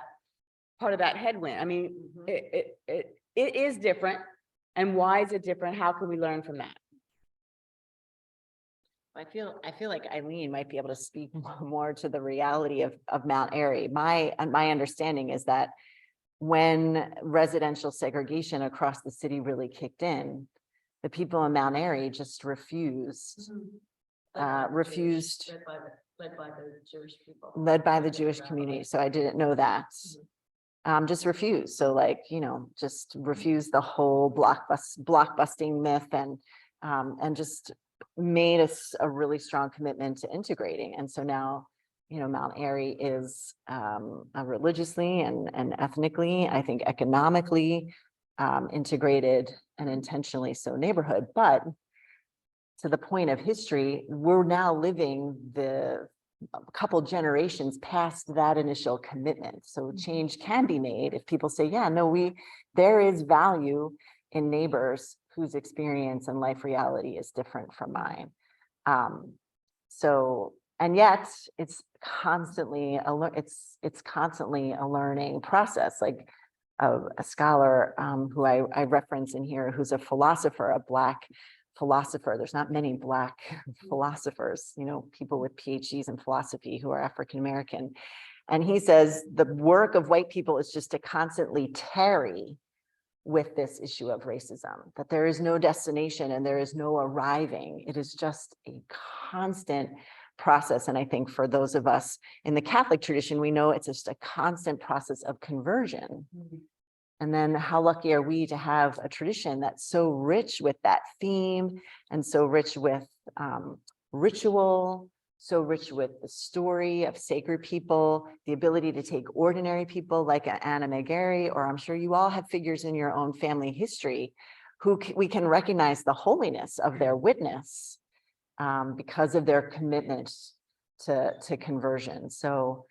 part of that headwind. I mean, it is different. And why is it different? How can we learn from that? I feel like Eileen might be able to speak more to the reality of Mount Airy. My understanding is that when residential segregation across the city really kicked in, the people in Mount Airy just refused. Led by the Jewish community. So I didn't know that. Just refused. So just refused the whole blockbusting myth and just made us a really strong commitment to integrating. And so now, Mount Airy is a religiously and ethnically, I think economically integrated and intentionally so neighborhood. But to the point of history, we're now living a couple generations past that initial commitment. So change can be made if people say, yeah, no, there is value in neighbors whose experience and life reality is different from mine. And yet it's constantly a learning process. Like a scholar who I reference in here, who's a philosopher, a Black philosopher. There's not many Black philosophers, people with PhDs in philosophy who are African-American. And he says the work of white people is just to constantly tarry with this issue of racism, that there is no destination and there is no arriving. It is just a constant process. And I think for those of us in the Catholic tradition, we know it's just a constant process of conversion. And then how lucky are we to have a tradition that's so rich with that theme and so rich with ritual, so rich with the story of sacred people, the ability to take ordinary people like Anna McGarry, or I'm sure you all have figures in your own family history who we can recognize the holiness of their witness because of their commitment to conversion. So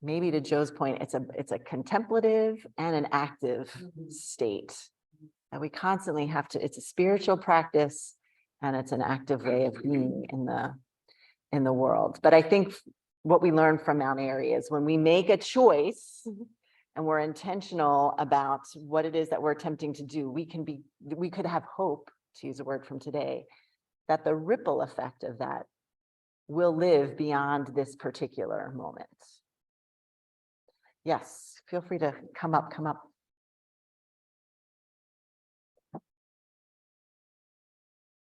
maybe to Joe's point, it's a contemplative and an active state that we constantly have to. It's a spiritual practice and it's an active way of being in the world. But I think what we learn from Mount Airy is when we make a choice and we're intentional about what it is that we're attempting to do, we could have hope, to use a word from today, that the ripple effect of that will live beyond this particular moment. Yes, feel free to come up.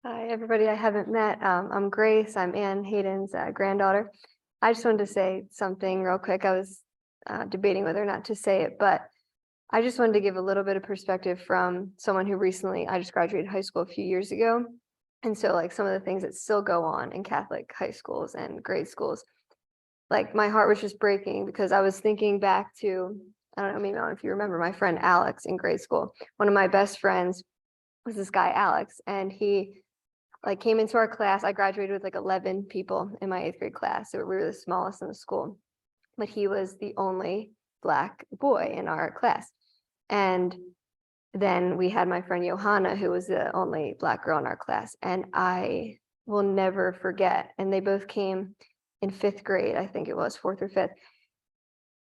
Hi, everybody I haven't met. I'm Grace. I'm Ann Hayden's granddaughter. I just wanted to say something real quick. I was debating whether or not to say it, but I just wanted to give a little bit of perspective from someone who I just graduated high school a few years ago. And so like some of the things that still go on in Catholic high schools and grade schools, like my heart was just breaking because I was thinking back to, I don't know, maybe I don't know if you remember my friend Alex in grade school. One of my best friends was this guy, Alex, and he came into our class. I graduated with 11 people in my 8th grade class. So we were the smallest in the school. but he was the only Black boy in our class. And then we had my friend Johanna, who was the only Black girl in our class. And I will never forget. And they both came in 5th grade, I think it was 4th or 5th.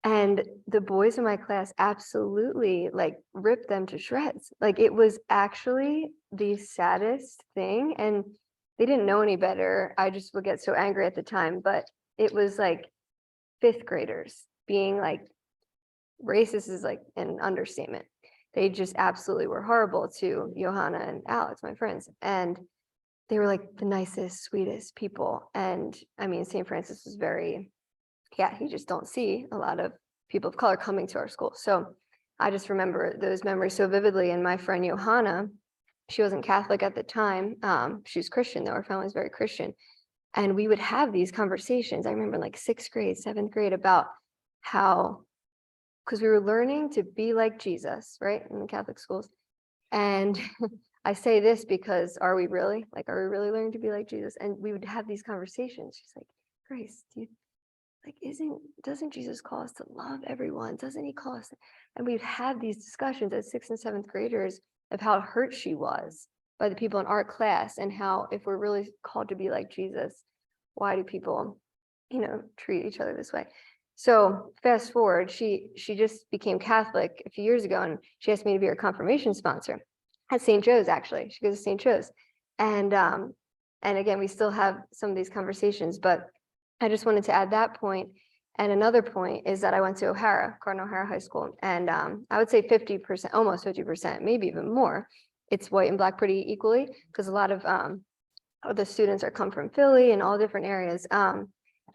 And the boys in my class absolutely like ripped them to shreds. Like it was actually the saddest thing. And they didn't know any better. I just would get so angry at the time, but it was like 5th graders being like racist is like an understatement. They just absolutely were horrible to Johanna and Alex, my friends. And they were like the nicest, sweetest people. And I mean, St. Francis was very, yeah, you just don't see a lot of people of color coming to our school. So I just remember those memories so vividly. And my friend Johanna, she wasn't Catholic at the time. She was Christian though. Her family was very Christian. And we would have these conversations. I remember like 6th grade, 7th grade about how, because we were learning to be like Jesus, right? In the Catholic schools. And I say this because are we really learning to be like Jesus? And we would have these conversations. She's like, Grace, doesn't Jesus call us to love everyone? Doesn't he call us? And we'd have these discussions as 6th and 7th graders of how hurt she was by the people in our class and how if we're really called to be like Jesus, why do people, treat each other this way? So fast forward, she just became Catholic a few years ago and she asked me to be her confirmation sponsor at St. Joe's, actually. She goes to St. Joe's. And again, we still have some of these conversations, but I just wanted to add that point. And another point is that I went to Cardinal O'Hara High School. And I would say 50%, almost 50%, maybe even more. It's white and Black pretty equally because a lot of the students come from Philly and all different areas.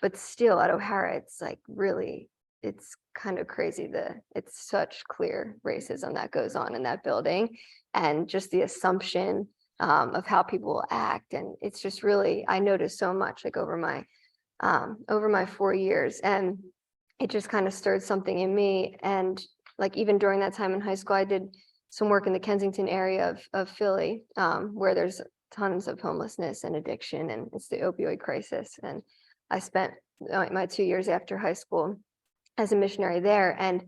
But still at O'Hara, it's like really, it's kind of crazy. It's such clear racism that goes on in that building and just the assumption of how people act. And it's just really, I noticed so much like over my 4 years, and it just kind of stirred something in me. And like even during that time in high school, I did some work in the Kensington area of Philly, where there's tons of homelessness and addiction, and it's the opioid crisis. And I spent my 2 years after high school as a missionary there. And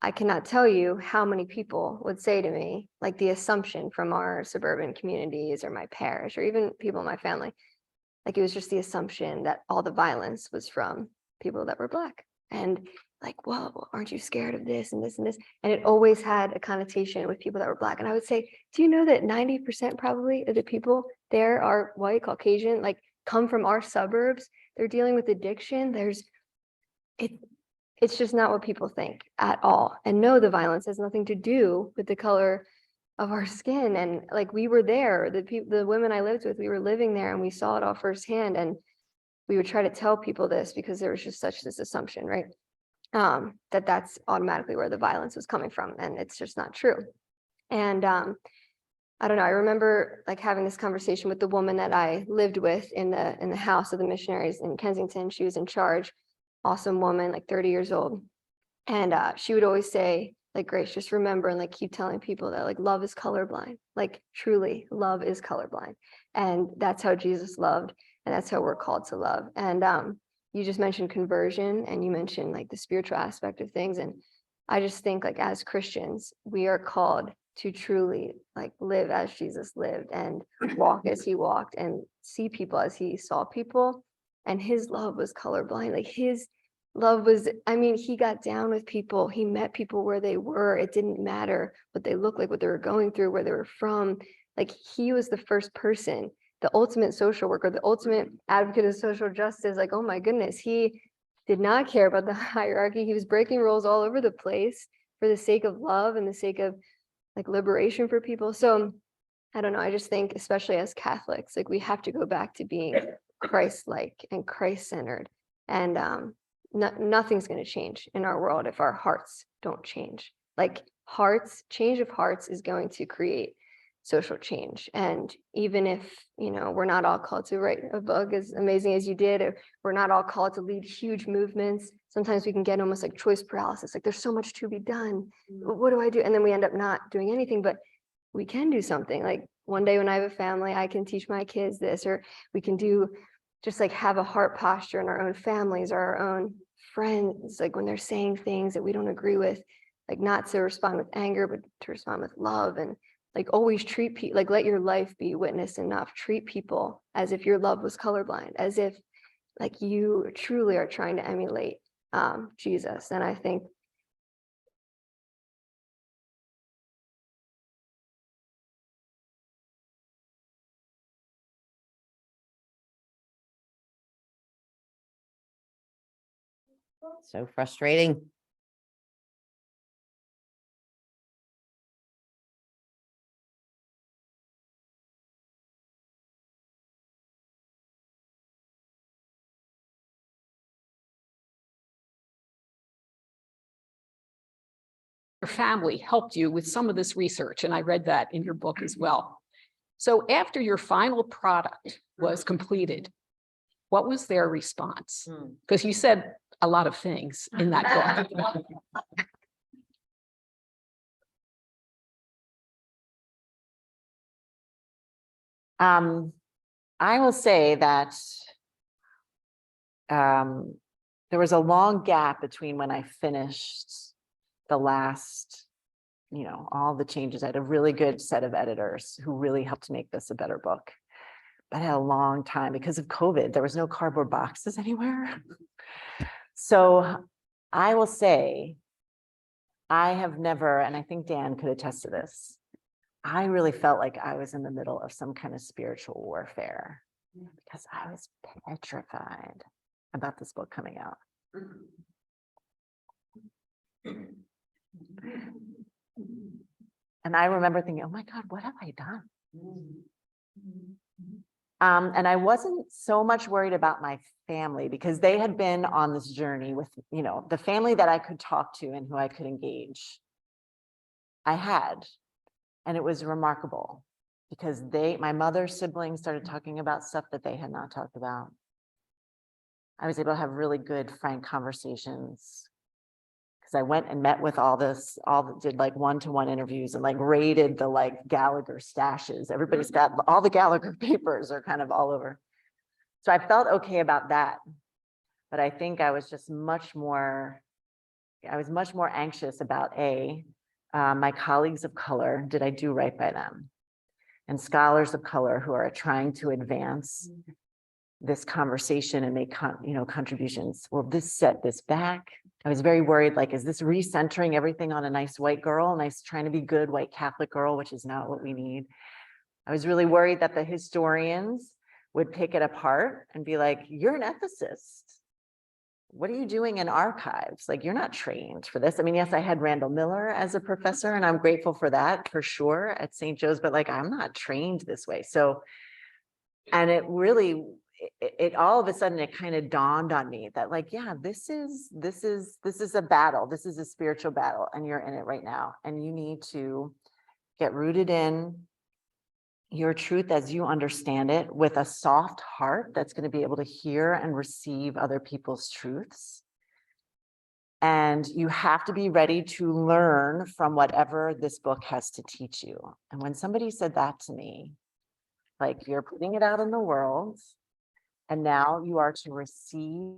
I cannot tell you how many people would say to me, like the assumption from our suburban communities or my parish or even people in my family, like it was just the assumption that all the violence was from people that were Black. And like, well, aren't you scared of this and this and this? And it always had a connotation with people that were Black. And I would say, do you know that 90% probably of the people there are white, Caucasian, like come from our suburbs? They're dealing with addiction. It's just not what people think at all. And no, the violence has nothing to do with the color of our skin. And like we were there, the women I lived with, we were living there and we saw it all firsthand. And we would try to tell people this because there was just such this assumption, right? That's automatically where the violence was coming from. And it's just not true. And I don't know, I remember like having this conversation with the woman that I lived with in the house of the missionaries in Kensington. She was in charge, awesome woman, like 30 years old. And she would always say, like, Grace, just remember and like keep telling people that like love is colorblind. Like truly, love is colorblind. And that's how Jesus loved. And that's how we're called to love. And you just mentioned conversion and you mentioned like the spiritual aspect of things. And I just think like as Christians, we are called to truly like live as Jesus lived and walk as he walked and see people as he saw people. And his love was colorblind. Like his love was, I mean, he got down with people. He met people where they were. It didn't matter what they looked like, what they were going through, where they were from. Like he was the first person, the ultimate social worker, the ultimate advocate of social justice. Like, oh my goodness, he did not care about the hierarchy. He was breaking rules all over the place for the sake of love and the sake of like liberation for people. So I don't know. I just think, especially as Catholics, like we have to go back to being Christ-like and Christ-centered. And nothing's going to change in our world if our hearts don't change. Like change of hearts is going to create social change. And even if, we're not all called to write a book as amazing as you did, or we're not all called to lead huge movements, sometimes we can get almost like choice paralysis. Like there's so much to be done. What do I do? And then we end up not doing anything, but we can do something. Like one day when I have a family, I can teach my kids this, or we can do just like have a heart posture in our own families or our own friends, like when they're saying things that we don't agree with, like not to respond with anger, but to respond with love, and like always treat people, like let your life be witness and not treat people as if your love was colorblind, as if like you truly are trying to emulate Jesus. And I think So frustrating. Your family helped you with some of this research, and I read that in your book as well. So after your final product was completed, what was their response? Because you said a lot of things in that book. I will say that there was a long gap between when I finished the last, all the changes. I had a really good set of editors who really helped make this a better book. But I had a long time because of COVID. There was no cardboard boxes anywhere. So I will say, I have never, and I think Dan could attest to this, I really felt like I was in the middle of some kind of spiritual warfare because I was petrified about this book coming out. And I remember thinking, oh my God, what have I done? And I wasn't so much worried about my family because they had been on this journey with, the family that I could talk to and who I could engage. I had, and it was remarkable because my mother's siblings started talking about stuff that they had not talked about. I was able to have really good, frank conversations because I went and met with did like one-to-one interviews and like raided the like Gallagher stashes. Everybody's got all the Gallagher papers are kind of all over. So I felt okay about that. But I think I was just much more anxious about my colleagues of color, did I do right by them? And scholars of color who are trying to advance this conversation and make contributions. Will this set this back? I was very worried, like, is this recentering everything on a nice white girl, trying to be good white Catholic girl, which is not what we need. I was really worried that the historians would pick it apart and be like, you're an ethicist. What are you doing in archives? Like, you're not trained for this. I mean, yes, I had Randall Miller as a professor and I'm grateful for that for sure at St. Joe's, but like, I'm not trained this way. So, and it really, it all of a sudden, it kind of dawned on me that like, yeah, this is a battle. This is a spiritual battle and you're in it right now. And you need to get rooted in your truth as you understand it with a soft heart that's going to be able to hear and receive other people's truths. And you have to be ready to learn from whatever this book has to teach you. And when somebody said that to me, like, you're putting it out in the world, and now you are to receive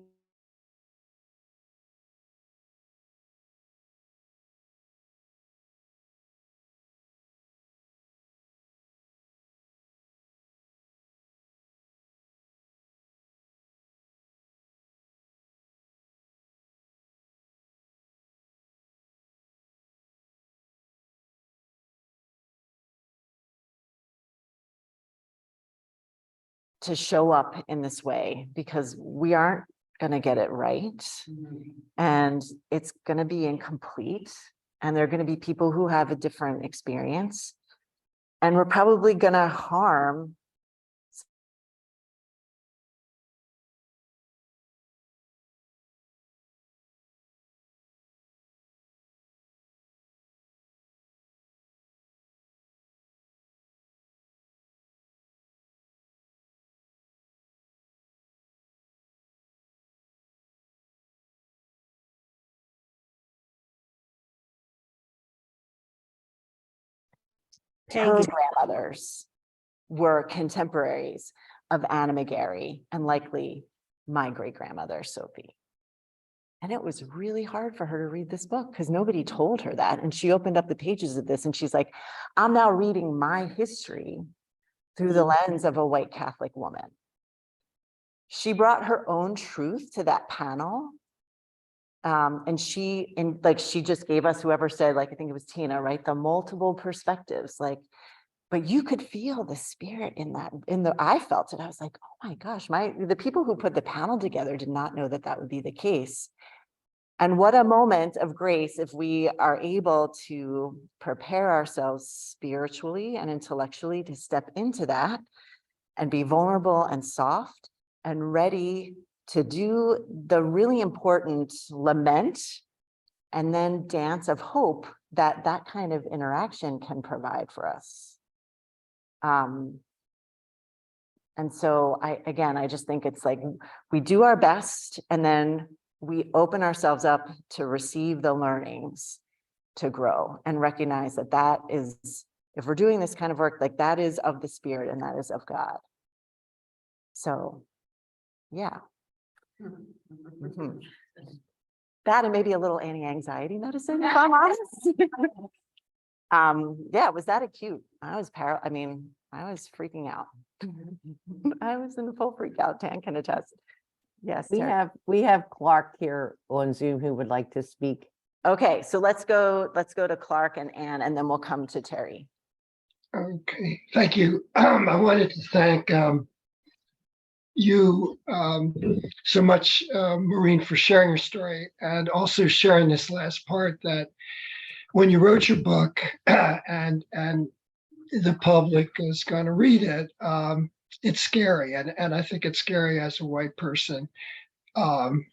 to show up in this way because we aren't going to get it right. And it's going to be incomplete. And there are going to be people who have a different experience. And we're probably going to harm her grandmothers were contemporaries of Anna McGarry and likely my great grandmother, Sophie. And it was really hard for her to read this book because nobody told her that. And she opened up the pages of this and she's like, I'm now reading my history through the lens of a white Catholic woman. She brought her own truth to that panel. And she just gave us, whoever said, like, I think it was Tina, right? The multiple perspectives, like, but you could feel the spirit in that, I felt it. I was like, oh my gosh, the people who put the panel together did not know that that would be the case. And what a moment of grace if we are able to prepare ourselves spiritually and intellectually to step into that and be vulnerable and soft and ready to do the really important lament and then dance of hope that that kind of interaction can provide for us. And so I just think it's like we do our best and then we open ourselves up to receive the learnings to grow and recognize that that is, if we're doing this kind of work, like that is of the Spirit and that is of God. So, yeah. Mhm. That and maybe a little anti-anxiety medicine, if I'm honest. Yeah, was that acute? I was freaking out. I was in a full freak out, Tan can attest. Yes. Terry. We have Clark here on Zoom who would like to speak. Okay, so let's go to Clark and Anne, and then we'll come to Terry. Okay, thank you. I wanted to thank you so much, Maureen, for sharing your story and also sharing this last part that when you wrote your book and the public is going to read it, it's scary. And I think it's scary as a white person,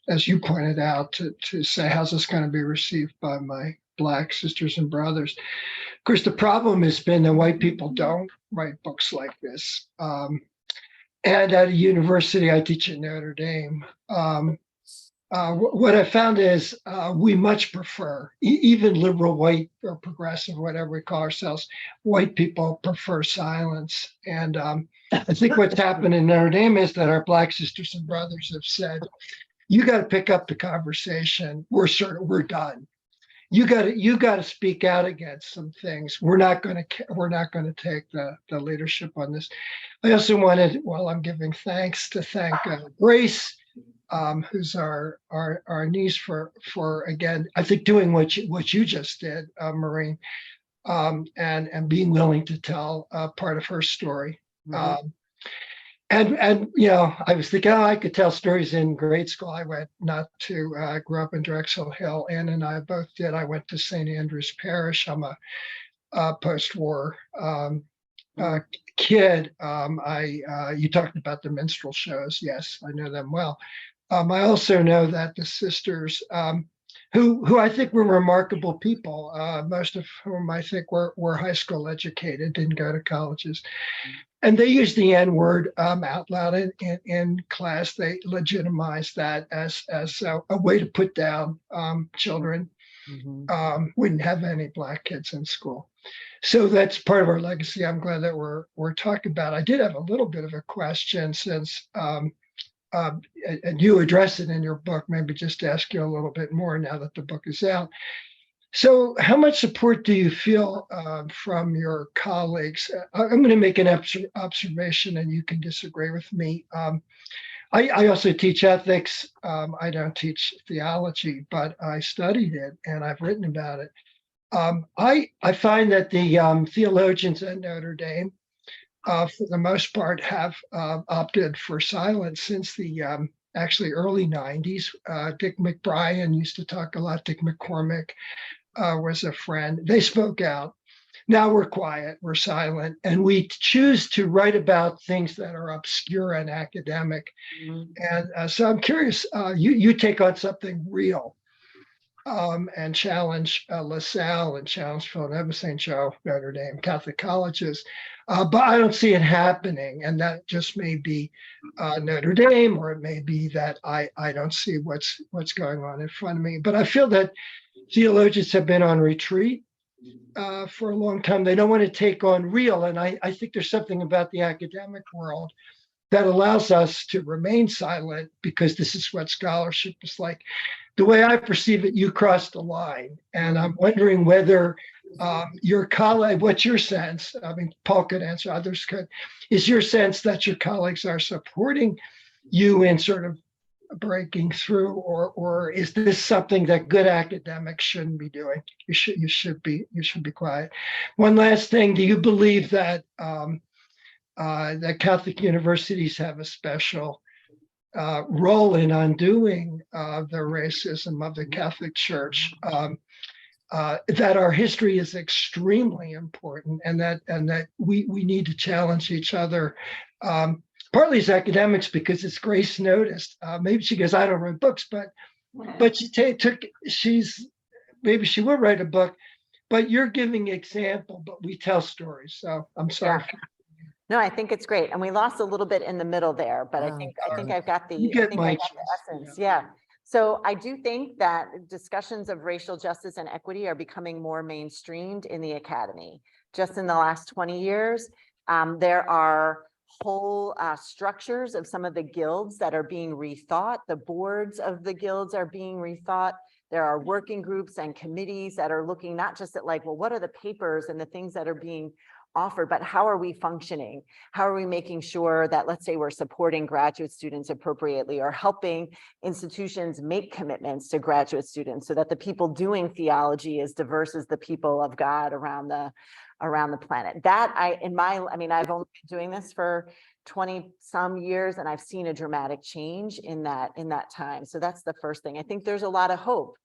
as you pointed out, to say, how's this going to be received by my Black sisters and brothers? Of course, the problem has been that white people don't write books like this. And at a university, I teach at Notre Dame. What I found is we much prefer, even liberal white or progressive, whatever we call ourselves, white people prefer silence. And I think what's happened in Notre Dame is that our Black sisters and brothers have said, you got to pick up the conversation. We're done. You got to speak out against some things. We're not going to take the leadership on this. I also wanted, while I'm giving thanks, to thank Grace, who's our niece for again, I think doing what you just did, Maureen, and being willing to tell part of her story. Mm-hmm. And you know, I was thinking, I could tell stories in grade school. I went not to grew up in Drexel Hill. Ann and I both did. I went to St. Andrew's Parish. I'm a post-war kid. You talked about the minstrel shows. Yes, I know them well. I also know that the sisters, who I think were remarkable people, most of whom I think were high school educated, didn't go to colleges. And they used the N-word out loud in class. They legitimized that as a way to put down children. Mm-hmm. We didn't have any Black kids in school. So that's part of our legacy. I'm glad that we're talking about. I did have a little bit of a question since and you address it in your book, maybe just to ask you a little bit more now that the book is out. So how much support do you feel from your colleagues? I'm going to make an observation and you can disagree with me. I also teach ethics. I don't teach theology, but I studied it and I've written about it. I find that the theologians at Notre Dame, for the most part, have opted for silence since the actually early 90s. Dick McBrien used to talk a lot. Dick McCormick was a friend. They spoke out. Now we're quiet, we're silent, and we choose to write about things that are obscure and academic. Mm-hmm. And so I'm curious, you take on something real and challenge LaSalle and challenge Villanova, St. Joe, Notre Dame, Catholic colleges. But I don't see it happening. And that just may be Notre Dame, or it may be that I don't see what's going on in front of me. But I feel that theologians have been on retreat for a long time. They don't want to take on real. And I think there's something about the academic world that allows us to remain silent because this is what scholarship is like. the way I perceive it, you crossed the line. And I'm wondering whether your colleague, what's your sense? I mean, Paul could answer, others could. Is your sense that your colleagues are supporting you in sort of breaking through, or is this something that good academics shouldn't be doing? You should be quiet. One last thing, do you believe that that Catholic universities have a special role in undoing the racism of the Catholic Church? That our history is extremely important, and that we need to challenge each other. Partly as academics, because as Grace noticed, maybe she goes, I don't write books, but maybe she will write a book, but you're giving example, but we tell stories. So I'm sorry. Yeah. No, I think it's great. And we lost a little bit in the middle there, but I think I've got You get my essence. Yeah. So I do think that discussions of racial justice and equity are becoming more mainstreamed in the academy. Just in the last 20 years, there are whole structures of some of the guilds that are being rethought. The boards of the guilds are being rethought. There are working groups and committees that are looking not just at like, well, what are the papers and the things that are being offered, but how are we functioning? How are we making sure that, let's say, we're supporting graduate students appropriately, or helping institutions make commitments to graduate students so that the people doing theology is diverse as the people of God around the planet. That I've only been doing this for 20 some years, and I've seen a dramatic change in that time. So that's the first thing. I think there's a lot of hope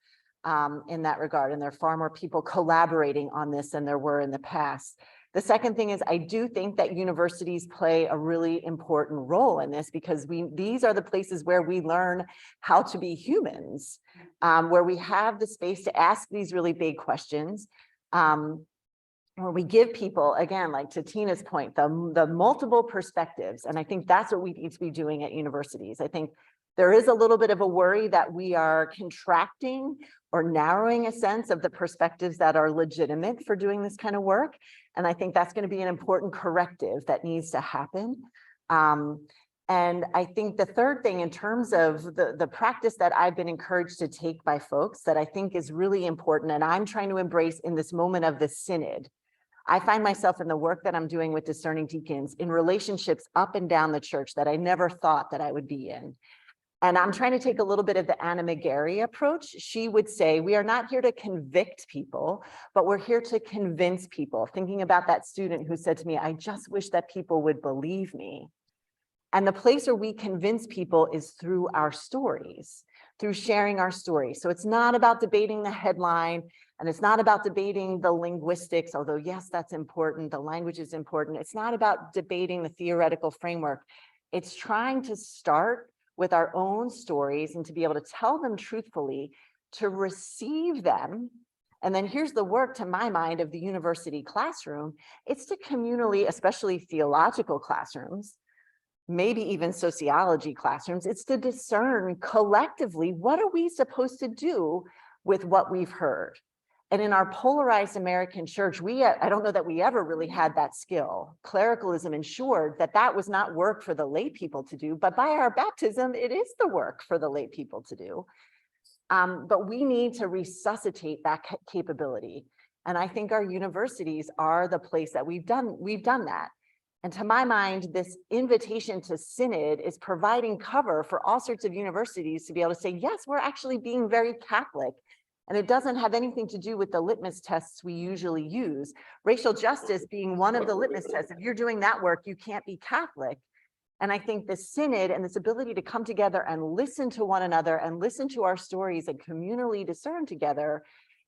in that regard, and there are far more people collaborating on this than there were in the past. The second thing is, I do think that universities play a really important role in this, because these are the places where we learn how to be humans, where we have the space to ask these really big questions, where we give people, again, like to Tina's point, the multiple perspectives. And I think that's what we need to be doing at universities. I think there is a little bit of a worry that we are contracting or narrowing a sense of the perspectives that are legitimate for doing this kind of work. And I think that's going to be an important corrective that needs to happen. And I think the third thing, in terms of the practice that I've been encouraged to take by folks, that I think is really important, and I'm trying to embrace in this moment of the synod. I find myself in the work that I'm doing with discerning deacons in relationships up and down the church that I never thought that I would be in. And I'm trying to take a little bit of the Anna McGarry approach. She would say, we are not here to convict people, but we're here to convince people. Thinking about that student who said to me, I just wish that people would believe me. And the place where we convince people is through our stories, through sharing our stories. So it's not about debating the headline, and it's not about debating the linguistics, although yes, that's important. The language is important. It's not about debating the theoretical framework. It's trying to start with our own stories and to be able to tell them truthfully, to receive them. And then here's the work, to my mind, of the university classroom. It's to communally, especially theological classrooms, maybe even sociology classrooms, it's to discern collectively, what are we supposed to do with what we've heard? And in our polarized American church, I don't know that we ever really had that skill. Clericalism ensured that that was not work for the lay people to do, but by our baptism, it is the work for the lay people to do. But we need to resuscitate that capability. And I think our universities are the place that we've done that. And to my mind, this invitation to synod is providing cover for all sorts of universities to be able to say, yes, we're actually being very Catholic. And it doesn't have anything to do with the litmus tests we usually use. Racial justice being one of the litmus tests. If you're doing that work, you can't be Catholic. And I think the synod and this ability to come together and listen to one another and listen to our stories and communally discern together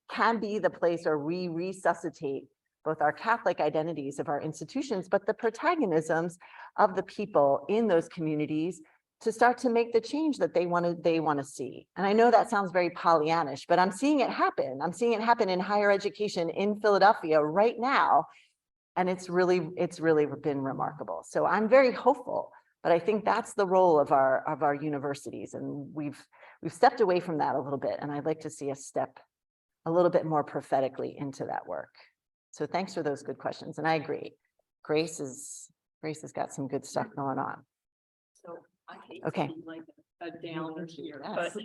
can be the place where we resuscitate both our Catholic identities of our institutions, but the protagonisms of the people in those communities to start to make the change that they want to see. And I know that sounds very Pollyannish, but I'm seeing it happen. I'm seeing it happen in higher education in Philadelphia right now. And it's really been remarkable. So I'm very hopeful, but I think that's the role of our universities. And we've stepped away from that a little bit. And I'd like to see us step a little bit more prophetically into that work. So thanks for those good questions. And I agree. Grace has got some good stuff going on. So I hate Okay. to be like a downer here, Yes. but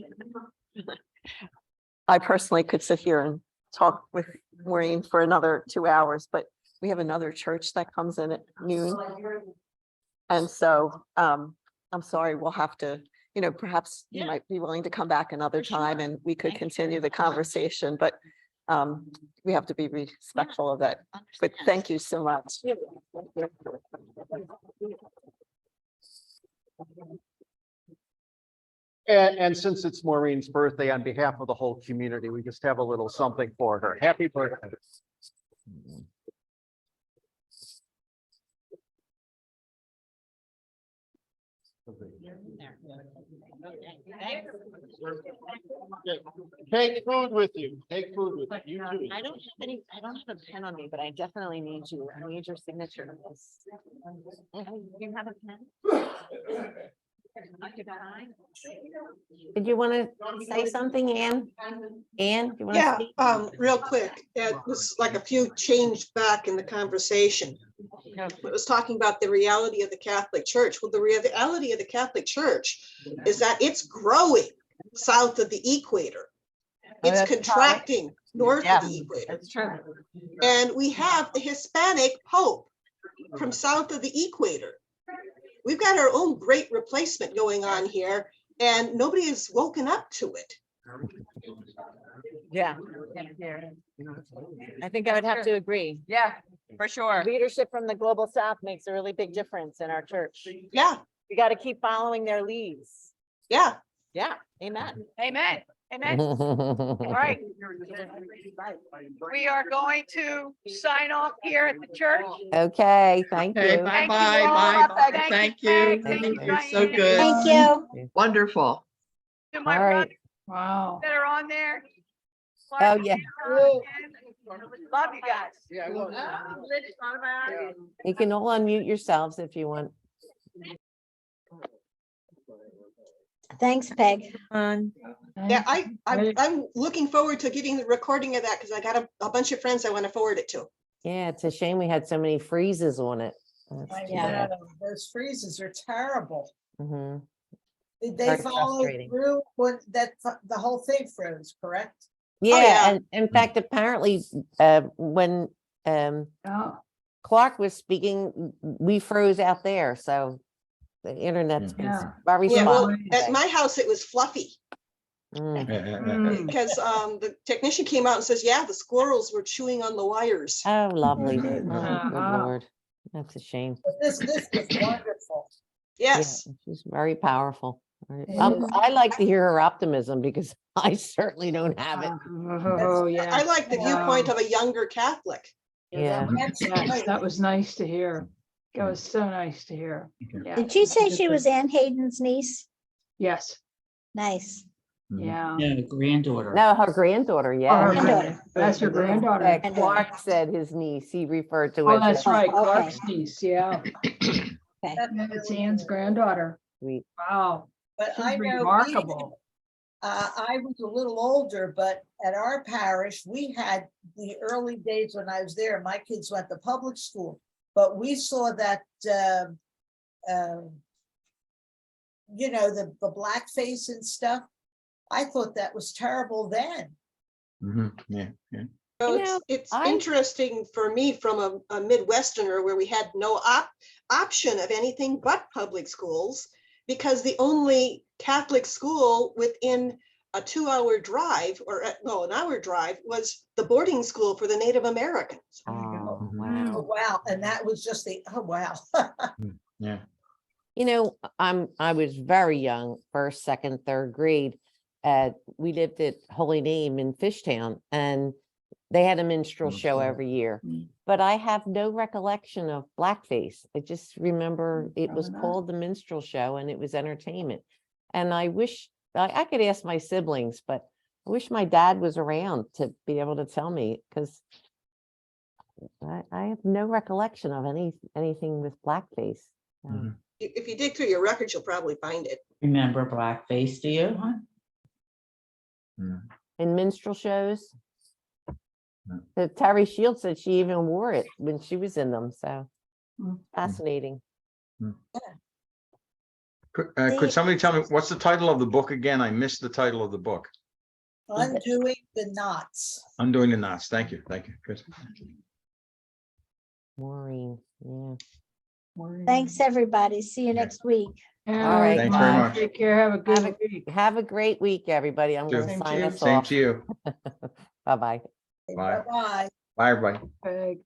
I personally could sit here and talk with Maureen for another 2 hours, but we have another church that comes in at noon. And so, I'm sorry, we'll have to, perhaps you Yeah. might be willing to come back another time and we could Thank you. continue the conversation, but we have to be respectful of that. But Understand. thank you so much. And since it's Maureen's birthday, on behalf of the whole community, we just have a little something for her. Happy birthday. Take food with you. Take food with you. You too. I don't have a pen on me, but I definitely need you. I need your signature to this. You have a pen? Did you want to say something, Anne? Anne, you want to Yeah, speak? real quick, it was like a few changed back in the conversation. It was talking about the reality of the Catholic Church. Well, the reality of the Catholic Church is that it's growing south of the equator. It's that's contracting north Yeah, of the equator. That's true. And we have the Hispanic Pope from south of the equator. We've got our own great replacement going on here, and nobody has woken up to it. Yeah. I think I would have to agree. Yeah, for sure. Leadership from the global south makes a really big difference in our church. Yeah, We got to keep following their leads. yeah. Yeah, amen. Amen. Amen. All right. We are going to sign off here at the church. Okay, thank Okay, you. Thank you bye-bye, all. bye-bye. Thank you. Peg. Thank you, You're so Diane. good. Thank you. Wonderful. To my All right. brothers Wow. that are on there. Oh, yeah. Love you guys. You can all unmute yourselves if you want. Thanks, Peg. Yeah, I'm looking forward to getting the recording of that because I got a bunch of friends I want to forward it to. Yeah, it's a shame we had so many freezes on it. Yeah. Those freezes are terrible. Hmm. Did they Very follow frustrating. through when the whole thing froze, correct? Yeah, yeah. and in fact, apparently, when Oh, Clark was speaking, we froze out there, so the internet's been Yeah. very Yeah, well, spotty at today. my house, it was fluffy Mm. because the technician came out and says, yeah, the squirrels were chewing on the wires. Oh, lovely. Oh, Uh-huh. good Lord. That's a shame. But this was wonderful. Yeah, Yes. she's very powerful. Yeah. I like to hear her optimism because I certainly don't have it. Oh, yeah. I like the viewpoint of a younger Catholic. Yeah. That's Yes, right. that was nice to hear. That was so nice to hear. Yeah. Did you say she was Ann Hayden's niece? Yes, Nice. yeah. Yeah, granddaughter. No, her granddaughter, Oh, her yeah. Granddaughter. That's your granddaughter. Clark said his niece, he referred to Oh, as. that's his right, okay. Clark's niece, yeah. Okay. Yeah, it's Ann's granddaughter. sweet. Wow, But she's I know remarkable. I was a little older, but at our parish, we had the early days when I was there, my kids went to public school. But we saw that, the blackface and stuff. I thought that was terrible then. Yeah. So You know, it's I- interesting for me from a Midwesterner where we had no option of anything but public schools because the only Catholic school within a 2-hour drive an hour drive was the boarding school for the Native Americans. Oh, Oh, wow. wow. And that was just oh, wow. Yeah. You know, I was very young, first, second, third grade. We lived at Holy Name in Fishtown and they had a minstrel show every year. But I have no recollection of blackface. I just remember it was Probably not. called the minstrel show and it was entertainment. And I wish I could ask my siblings, but I wish my dad was around to be able to tell me because I have no recollection of anything with blackface. Mhm. If you dig through your records, you'll probably find it. Remember blackface, do you? In minstrel shows. No. Terry Shields said she even wore it when she was in them. So fascinating. Could somebody tell me, what's the title of the book again? I missed the title of the book. Undoing the knots. Undoing the knots. Thank you, Chris. Maureen, yeah. Thanks, everybody. See you Okay. next week. All right. Thanks very much. Take care. Have a good week. Have a great week, everybody. I'm Sure. gonna Same to sign you. us Same off. to you. Bye-bye. Bye. Bye-bye. Bye, everybody. Craig.